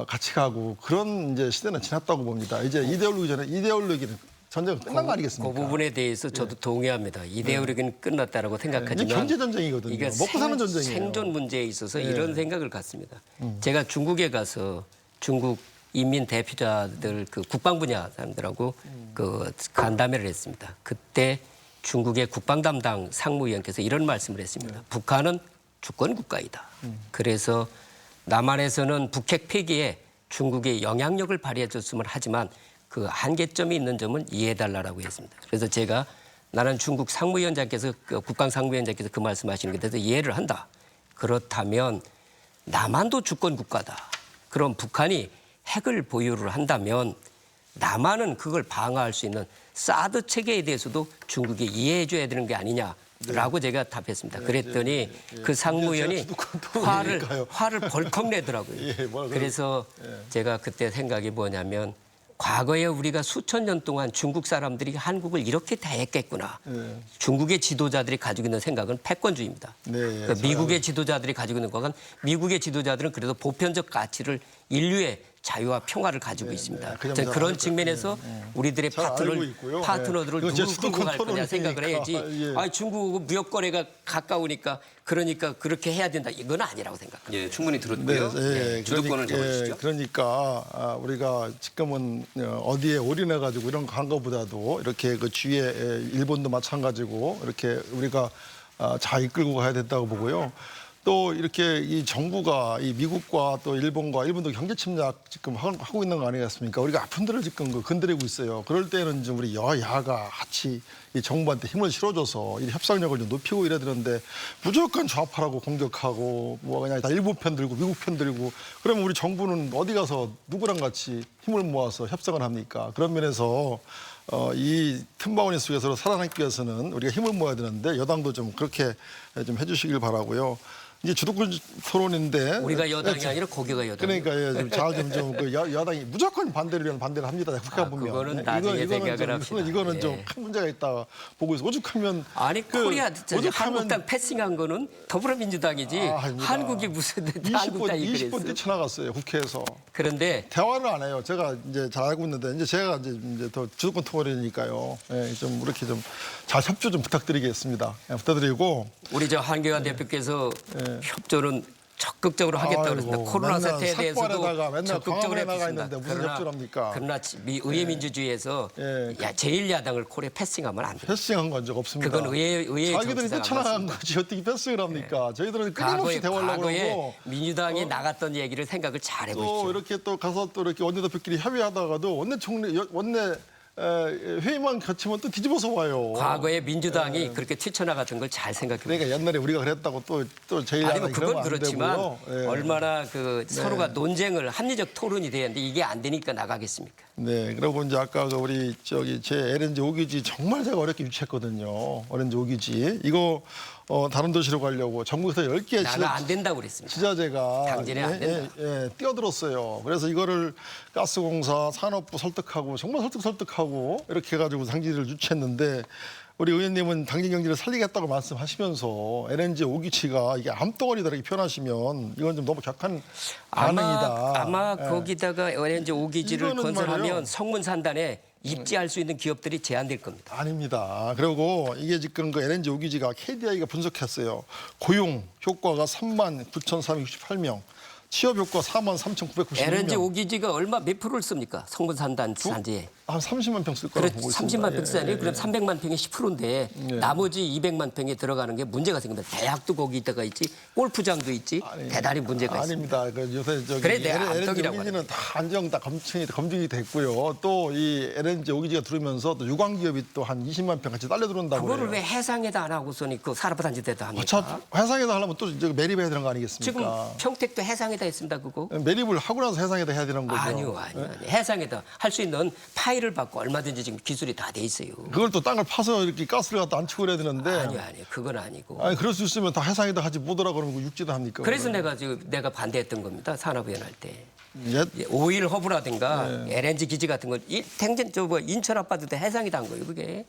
같이 가고 그런 이제 시대는 지났다고 봅니다. 이제 이데올로기는 전쟁은 끝난 거 아니겠습니까?
그 부분에 대해서 저도 동의합니다. 이데올로기는 끝났다라고 생각하지만
이게 경제 전쟁이거든요.
이게
먹고 사는 전쟁이에요.
생존 문제에 있어서 이런 생각을 갖습니다. 제가 중국에 가서 중국 인민 대표자들 그 국방 분야 사람들하고 그 간담회를 했습니다. 그때 중국의 국방 담당 상무위원께서 이런 말씀을 했습니다. 북한은 주권 국가이다. 그래서 남한에서는 북핵 폐기에 중국의 영향력을 발휘해 줬으면 하지만 그 한계점이 있는 점은 이해해달라고 했습니다. 그래서 제가 나는 중국 상무위원장께서 국방 상무위원장께서 그 말씀하시는 게 대해서 이해를 한다. 그렇다면 남한도 주권 국가다. 그럼 북한이 핵을 보유를 한다면 남한은 그걸 방어할 수 있는 사드 체계에 대해서도 중국이 이해해 줘야 되는 게 아니냐라고 제가 답했습니다. 그랬더니 그 상무위원이 화를 벌컥 내더라고요. 그래서 제가 그때 생각이 뭐냐면 과거에 우리가 수천 년 동안 중국 사람들이 한국을 이렇게 대했겠구나. 중국의 지도자들이 가지고 있는 생각은 패권주의입니다. 그러니까 미국의 지도자들이 가지고 있는 것은 미국의 지도자들은 그래도 보편적 가치를 인류의 자유와 평화를 가지고 있습니다.
그
저는
점은
그런
잘
측면에서 우리들의
잘 알고 있고요.
파트너들을
이건
누구
제
끌고 갈 거냐
수도권
생각을 해야지.
토론이니까. 예.
중국하고 무역 거래가 가까우니까 그러니까 그렇게 해야 된다. 이건 아니라고 생각합니다.
예, 충분히 들었고요. 주도권을 잡아주시죠.
그러니까 우리가 지금은 어디에 올인해가지고 이런 거 한 것보다도 이렇게 그 주위에 일본도 마찬가지고 이렇게 우리가 잘 이끌고 가야 된다고 보고요. 또 이렇게 이 정부가 이 미국과 또 일본도 경제 침략 지금 하고 있는 거 아니겠습니까? 우리가 아픈 데를 지금 건드리고 있어요. 그럴 때는 좀 우리 여야가 같이 이 정부한테 힘을 실어줘서 이 협상력을 좀 높이고 이래야 되는데 무조건 좌파라고 공격하고 뭐 그냥 다 일본 편 들고 미국 편 들고 그러면 우리 정부는 어디 가서 누구랑 같이 힘을 모아서 협상을 합니까? 그런 면에서 이 틈바구니 속에서 살아남기 위해서는 우리가 힘을 모아야 되는데 여당도 좀 그렇게 좀 해주시길 바라고요. 이제 주도권 토론인데
우리가 여당이 아니라 거기가 여당이에요.
그러니까 그 여당이 무조건 반대를 합니다. 국회가 보면
그거는 나중에 생각을 합시다.
이거는
예.
좀 큰 문제가 있다 보고 있어. 오죽하면
아니 코리아 한국당 패싱한 거는 더불어민주당이지
아닙니다.
한국이 무슨 한국당이
20번
그랬어.
뛰쳐나갔어요 국회에서.
그런데
대화를 안 해요. 제가 이제 잘 알고 있는데 이제 제가 이제 더 주도권 토론이니까요. 예, 좀 이렇게 좀 잘 협조 좀 부탁드리겠습니다. 예, 부탁드리고
우리 저 한교안 대표께서 협조는 적극적으로 하겠다고 그랬습니다.
아이고,
코로나
맨날
사태에 대해서도
맨날
적극적으로
광화문에 나가
했습니다.
있는데 무슨 협조를 합니까?
그러나 의회민주주의에서
예.
제1야당을 콜에 패싱하면 안 돼요.
패싱한 건 적 없습니다.
그건 의회의
자기들이
정치상 안
뛰쳐나간
맞습니다.
거지 어떻게 패싱을 합니까? 저희들은 끊임없이 대화를 하고
과거에
그러고
민주당이 나갔던 얘기를 생각을 잘
또
해보십시오.
이렇게 또 가서 또 이렇게 원내대표끼리 협의하다가도 원내 회의만 거치면 또 뒤집어서 와요.
과거에 민주당이 그렇게 튀쳐나갔던 걸 잘 생각해 보십시오.
그러니까 옛날에 우리가 그랬다고 또 저희
아니
야당이
그건
그러면 안
그렇지만
되고요. 예.
얼마나 그 서로가 논쟁을 합리적 토론이 돼야 되는데 이게 안 되니까 나가겠습니까?
네, 그리고 이제 아까 그 우리 제 LNG 오기지 정말 제가 어렵게 유치했거든요. LNG 오기지 이거 다른 도시로 가려고 전국에서 10개
나는 안 된다고 그랬습니다.
지자체가
당진에 안 된다.
뛰어들었어요. 그래서 이거를 가스공사, 산업부 설득하고 정말 설득하고 이렇게 해가지고 당진을 유치했는데 우리 의원님은 당진 경제를 살리겠다고 말씀하시면서 LNG 오기치가 이게 암덩어리다 이렇게 표현하시면 이건 좀 너무 격한 반응이다.
아마
예.
거기다가 LNG 오기지를
이거는
건설하면
말이에요.
성문산단에 입지할 수 있는 기업들이 제한될 겁니다.
아닙니다. 그리고 이게 지금 그 LNG 오기지가 KDI가 분석했어요. 고용 효과가 39,368명, 취업 효과 43,996명.
LNG 오기지가 몇 프로를 씁니까? 성문산단 산지에.
한 30만 평 쓸 거라고
그래
보고 있습니다.
30만 평 쓰잖아요. 그럼 300만 평이 10%인데 나머지 200만 평에 들어가는 게 문제가 생깁니다. 대학도 거기 있다가 있지, 골프장도 있지, 대단히 문제가 있습니다.
아닙니다. 그 요새
그래, 내가
LNG
암떡이라고
오기지는 다 안정 다 검증이 됐고요. 또 이 LNG 오기지가 들어오면서 또 유관 기업이 또 한 20만 평 같이 딸려 들어온다고
그거를
그래요.
왜 해상에다 안 하고서니 그 산업단지대도 합니까?
자, 회상에다 하려면 또 이제 매립해야 되는 거 아니겠습니까?
지금 평택도 해상에다 했습니다. 그거.
매립을 하고 나서 회상에다 해야 되는 거죠.
아니요. 해상에다 할 수 있는 파일을 받고 얼마든지 지금 기술이 다 돼 있어요.
그걸 또 땅을 파서 이렇게 가스를 갖다 안 치고 그래야 되는데.
아니요. 그건 아니고.
아니 그럴 수 있으면 다 해상에다 하지 뭐더라 그러면 그 육지도 합니까?
그래서 내가 반대했던 겁니다. 산업위원 할 때.
예?
오일 허브라든가 LNG 기지 같은 거 인천 아파트도 해상이다 한 거예요. 그게.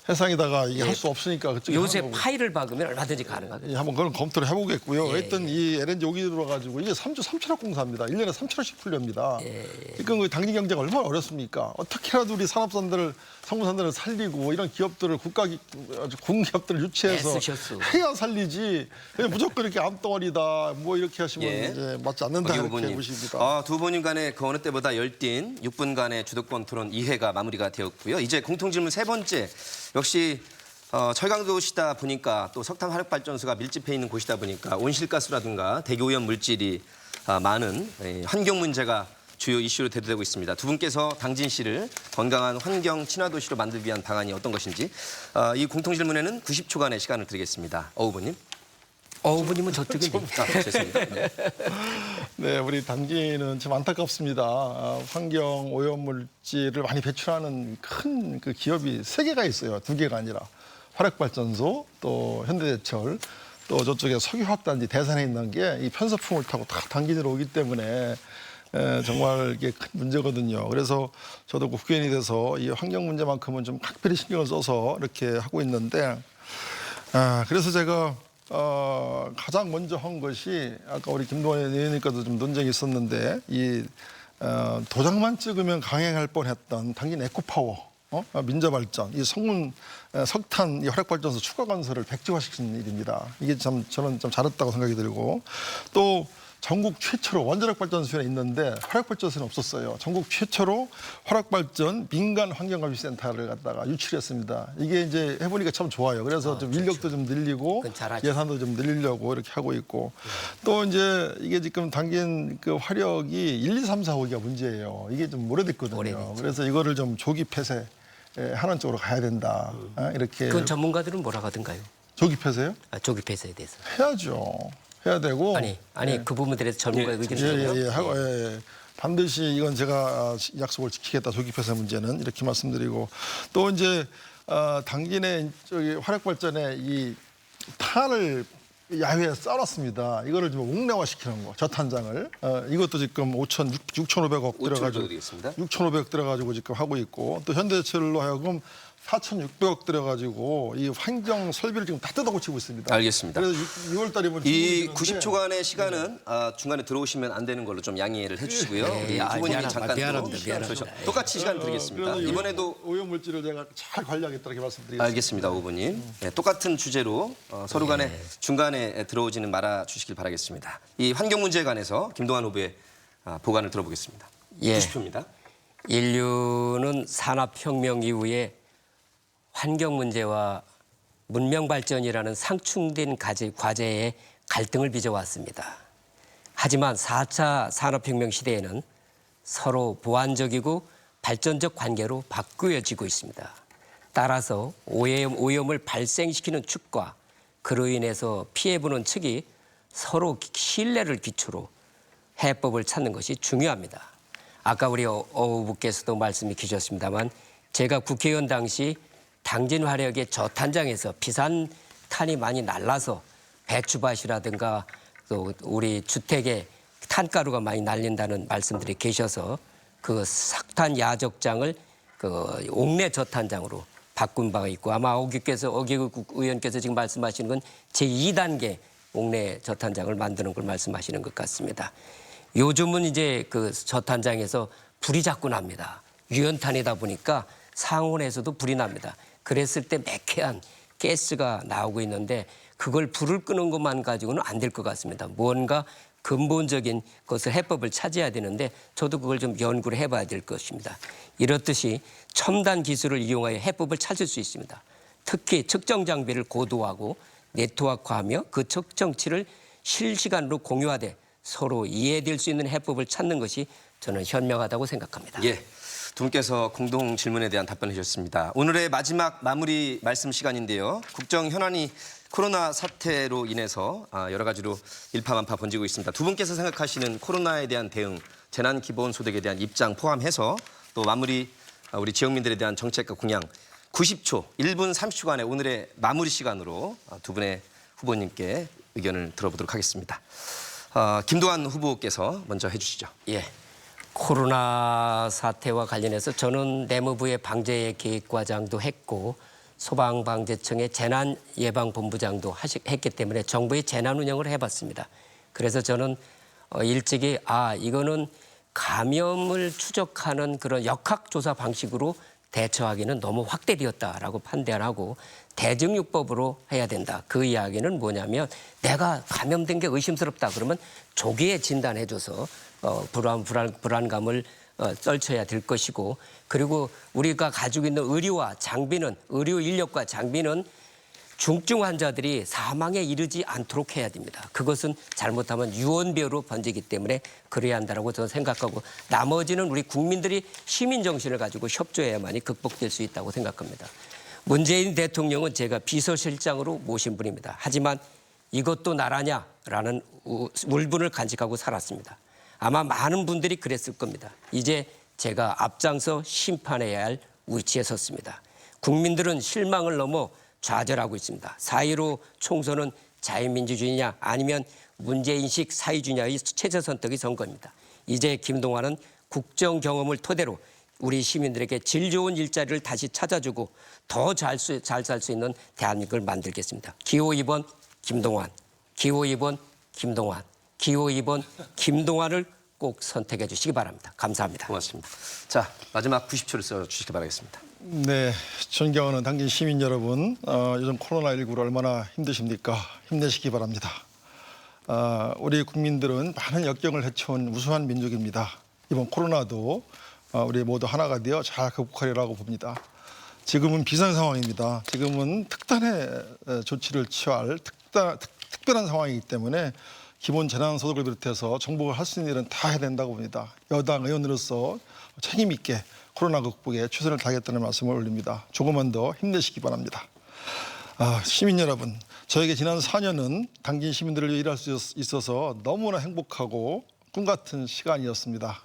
해상에다가 이게 할 수 없으니까 그쪽에
요새
하는 거고.
파일을 박으면 얼마든지 가능하거든요.
예, 한번 그런 검토를 해보겠고요. 하여튼 이 LNG 오기 들어가지고 이게 3천억 공사입니다. 1년에 3천억씩 풀립니다. 그러니까 그 당진 경제가 얼마나 어렵습니까? 어떻게라도 우리 산업산들을 성공산들을 살리고 이런 기업들을 공기업들을 유치해서
애쓰셨어.
해야 살리지. 그냥 무조건 이렇게 암덩어리다 뭐 이렇게 하시면
예.
이제 맞지 않는다
박
이렇게
후보님.
보십니다.
두 분님 간의 그 어느 때보다 열띤 6분간의 주도권 토론 2회가 마무리가 되었고요. 이제 공통질문 세 번째. 역시 철강도시다 보니까 또 석탄 화력발전소가 밀집해 있는 곳이다 보니까 온실가스라든가 대기오염 물질이 많은 환경 문제가 주요 이슈로 대두되고 있습니다. 두 분께서 당진시를 건강한 환경 친화도시로 만들기 위한 방안이 어떤 것인지 이 공통질문에는 90초간의 시간을 드리겠습니다. 오 후보님.
후보님은 저쪽인데.
죄송합니다. 네.
네, 우리 당진은 참 안타깝습니다. 환경 오염 물질을 많이 배출하는 큰 그 기업이 3개가 있어요. 2개가 아니라 화력발전소, 또 현대제철, 또 저쪽에 석유화학단지 대산에 있는 게 이 편서풍을 타고 다 당진으로 오기 때문에 정말 이게 큰 문제거든요. 그래서 저도 국회의원이 돼서 이 환경 문제만큼은 좀 각별히 신경을 써서 이렇게 하고 있는데, 그래서 제가 가장 먼저 한 것이 아까 우리 김동완 의원님과도 좀 논쟁이 있었는데 이 도장만 찍으면 강행할 뻔했던 당진 에코파워, 민자발전, 이 석탄 이 화력발전소 추가 건설을 백지화시킨 일입니다. 이게 참 저는 좀 잘했다고 생각이 들고, 또 전국 최초로 원자력발전소에 있는데 화력발전소는 없었어요. 전국 최초로 화력발전 민간 환경관리센터를 갖다가 유치했습니다. 이게 이제 해보니까 참 좋아요. 그래서 좀 인력도 좀 늘리고 예산도 좀 늘리려고 이렇게 하고 있고, 또 이제 이게 지금 당긴 그 화력이 1, 2, 3, 4, 5기가 문제예요. 이게 좀 오래됐거든요.
오래됐죠.
그래서 이거를 좀 조기 폐쇄 하는 쪽으로 가야 된다. 이렇게.
그건 전문가들은 뭐라 하던가요?
조기 폐쇄요?
조기 폐쇄에 대해서.
해야죠. 해야 되고.
아니 그 부분에 대해서 전문가의 의견을
하고 반드시 이건 제가 약속을 지키겠다. 조기 폐쇄 문제는 이렇게 말씀드리고, 또 이제 당진의 저기 화력발전에 이 탄을 야외에 쌓아놨습니다. 이거를 좀 옥내화시키는 거, 저탄장을. 이것도 지금 6,500억 들어가지고 6,500억 들어가지고 지금 하고 있고, 또 현대제철로 하여금 4,600억 들어가지고 이 환경 설비를 지금 다 뜯어고치고 있습니다.
알겠습니다.
그래서 6월 달이면
이 90초간의 시간은 중간에 들어오시면 안 되는 걸로 좀 양해를 해주시고요. 우리 후보님이 잠깐
미안합니다.
똑같이 시간 드리겠습니다. 이번에도
오염물질을 제가 잘 관리하겠다 이렇게 말씀드리겠습니다.
알겠습니다, 후보님. 네, 똑같은 주제로 서로 간에 중간에 들어오지는 말아 주시길 바라겠습니다. 이 환경 문제에 관해서 김동완 후보의 보관을 들어보겠습니다. 90초입니다.
인류는 산업혁명 이후에 환경 문제와 문명 발전이라는 상충된 과제에 갈등을 빚어왔습니다. 하지만 4차 산업혁명 시대에는 서로 보완적이고 발전적 관계로 바꾸어지고 있습니다. 따라서 오염을 발생시키는 측과 그로 인해서 피해보는 측이 서로 신뢰를 기초로 해법을 찾는 것이 중요합니다. 아까 우리 어 후보께서도 말씀해 주셨습니다만, 제가 국회의원 당시 당진 화력의 저탄장에서 비산탄이 많이 날라서 배추밭이라든가 또 우리 주택에 탄가루가 많이 날린다는 말씀들이 계셔서 그 석탄 야적장을 그 옥내 저탄장으로 바꾼 바가 있고, 아마 어기국 의원께서 지금 말씀하시는 건 제2단계 옥내 저탄장을 만드는 걸 말씀하시는 것 같습니다. 요즘은 이제 그 저탄장에서 불이 자꾸 납니다. 유연탄이다 보니까 상온에서도 불이 납니다. 그랬을 때 매캐한 가스가 나오고 있는데, 그걸 불을 끄는 것만 가지고는 안 될 것 같습니다. 뭔가 근본적인 것을 해법을 찾아야 되는데, 저도 그걸 좀 연구를 해봐야 될 것입니다. 이렇듯이 첨단 기술을 이용하여 해법을 찾을 수 있습니다. 특히 측정 장비를 고도화하고 네트워크화하며 그 측정치를 실시간으로 공유하되 서로 이해될 수 있는 해법을 찾는 것이 저는 현명하다고 생각합니다.
예. 두 분께서 공동 질문에 대한 답변을 주셨습니다. 오늘의 마지막 마무리 말씀 시간인데요. 국정 현안이 코로나 사태로 인해서 여러 가지로 일파만파 번지고 있습니다. 두 분께서 생각하시는 코로나에 대한 대응, 재난기본소득에 대한 입장 포함해서 또 마무리 우리 지역민들에 대한 정책과 공약 90초, 1분 30초간의 오늘의 마무리 시간으로 두 분의 후보님께 의견을 들어보도록 하겠습니다. 김동완 후보께서 먼저 해주시죠.
예. 코로나 사태와 관련해서 저는 내무부의 방제 계획과장도 했고 소방방재청의 재난예방본부장도 했기 때문에 정부의 재난 운영을 해봤습니다. 그래서 저는 일찍이 이거는 감염을 추적하는 그런 역학조사 방식으로 대처하기는 너무 확대되었다라고 판단하고 대증유법으로 해야 된다. 그 이야기는 뭐냐면, 내가 감염된 게 의심스럽다 그러면 조기에 진단해줘서 불안감을 떨쳐야 될 것이고, 그리고 우리가 가지고 있는 의료 인력과 장비는 중증 환자들이 사망에 이르지 않도록 해야 됩니다. 그것은 잘못하면 유언비어로 번지기 때문에 그래야 한다고 저는 생각하고, 나머지는 우리 국민들이 시민정신을 가지고 협조해야만이 극복될 수 있다고 생각합니다. 문재인 대통령은 제가 비서실장으로 모신 분입니다. 하지만 이것도 나라냐라는 울분을 간직하고 살았습니다. 아마 많은 분들이 그랬을 겁니다. 이제 제가 앞장서 심판해야 할 위치에 섰습니다. 국민들은 실망을 넘어 좌절하고 있습니다. 4.15 총선은 자유민주주의냐 아니면 문재인식 사회주의냐의 최저 선택의 선거입니다. 이제 김동완은 국정 경험을 토대로 우리 시민들에게 질 좋은 일자리를 다시 찾아주고 더 잘 살 수 있는 대한민국을 만들겠습니다. 기호 2번 김동완, 기호 2번 김동완, 기호 2번 김동완을 꼭 꼭 선택해 주시기 바랍니다. 감사합니다.
고맙습니다. 자, 마지막 90초를 써주시기 바라겠습니다.
네, 존경하는 당진 시민 여러분, 요즘 코로나19로 얼마나 힘드십니까? 힘내시기 바랍니다. 우리 국민들은 많은 역경을 헤쳐온 우수한 민족입니다. 이번 코로나도 우리 모두 하나가 되어 잘 극복하리라고 봅니다. 지금은 비상 상황입니다. 지금은 특단의 조치를 취할 특별한 상황이기 때문에 기본 재난소득을 비롯해서 정부가 할 수 있는 일은 다 해야 된다고 봅니다. 여당 의원으로서 책임 있게 코로나 극복에 최선을 다하겠다는 말씀을 올립니다. 조금만 더 힘내시기 바랍니다. 시민 여러분, 저에게 지난 4년은 당진 시민들을 위해 일할 수 있어서 너무나 행복하고 꿈같은 시간이었습니다.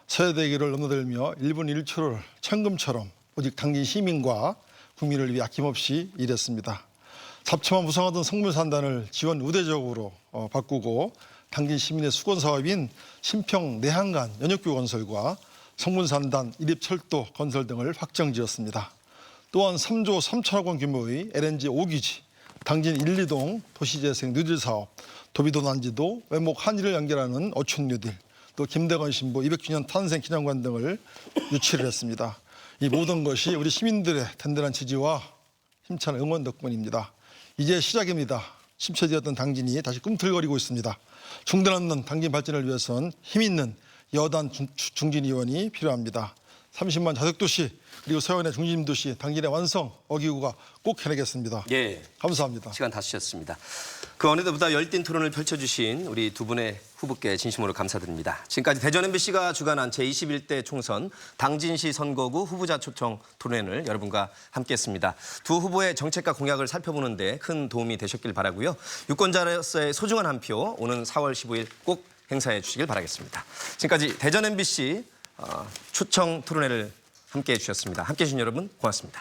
서해대교를 넘나들며 1분 1초를 천금처럼 오직 당진 시민과 국민을 위해 아낌없이 일했습니다. 잡초만 무성하던 성문산단을 지원 우대적으로 바꾸고 당진 시민의 수건 사업인 신평 내한간 연역교 건설과 성문산단 이립철도 건설 등을 확정지었습니다. 또한 3조 3천억 원 규모의 LNG 5기지, 당진 1, 2동 도시재생 뉴딜 사업, 도비도 난지도, 외목 한일을 연결하는 어촌 뉴딜, 또 김대건 신부 200주년 탄생 기념관 등을 유치를 했습니다. 이 모든 것이 우리 시민들의 든든한 지지와 힘찬 응원 덕분입니다. 이제 시작입니다. 심취되었던 당진이 다시 꿈틀거리고 있습니다. 중단 없는 당진 발전을 위해선 힘있는 여단 중진 의원이 필요합니다. 30만 자석도시 그리고 서해안의 중심도시 당진의 완성 어기구가 꼭 해내겠습니다.
예,
감사합니다.
시간 다 주셨습니다. 그 어느 때보다 열띤 토론을 펼쳐주신 우리 두 분의 후보께 진심으로 감사드립니다. 지금까지 대전 MBC가 주관한 제21대 총선 당진시 선거구 후보자 초청 토론회를 여러분과 함께했습니다. 두 후보의 정책과 공약을 살펴보는데 큰 도움이 되셨길 바라고요. 유권자로서의 소중한 한 표 오는 4월 15일 꼭 행사해 주시길 바라겠습니다. 지금까지 대전 MBC 초청 토론회를 함께해 주셨습니다. 함께해 주신 여러분 고맙습니다.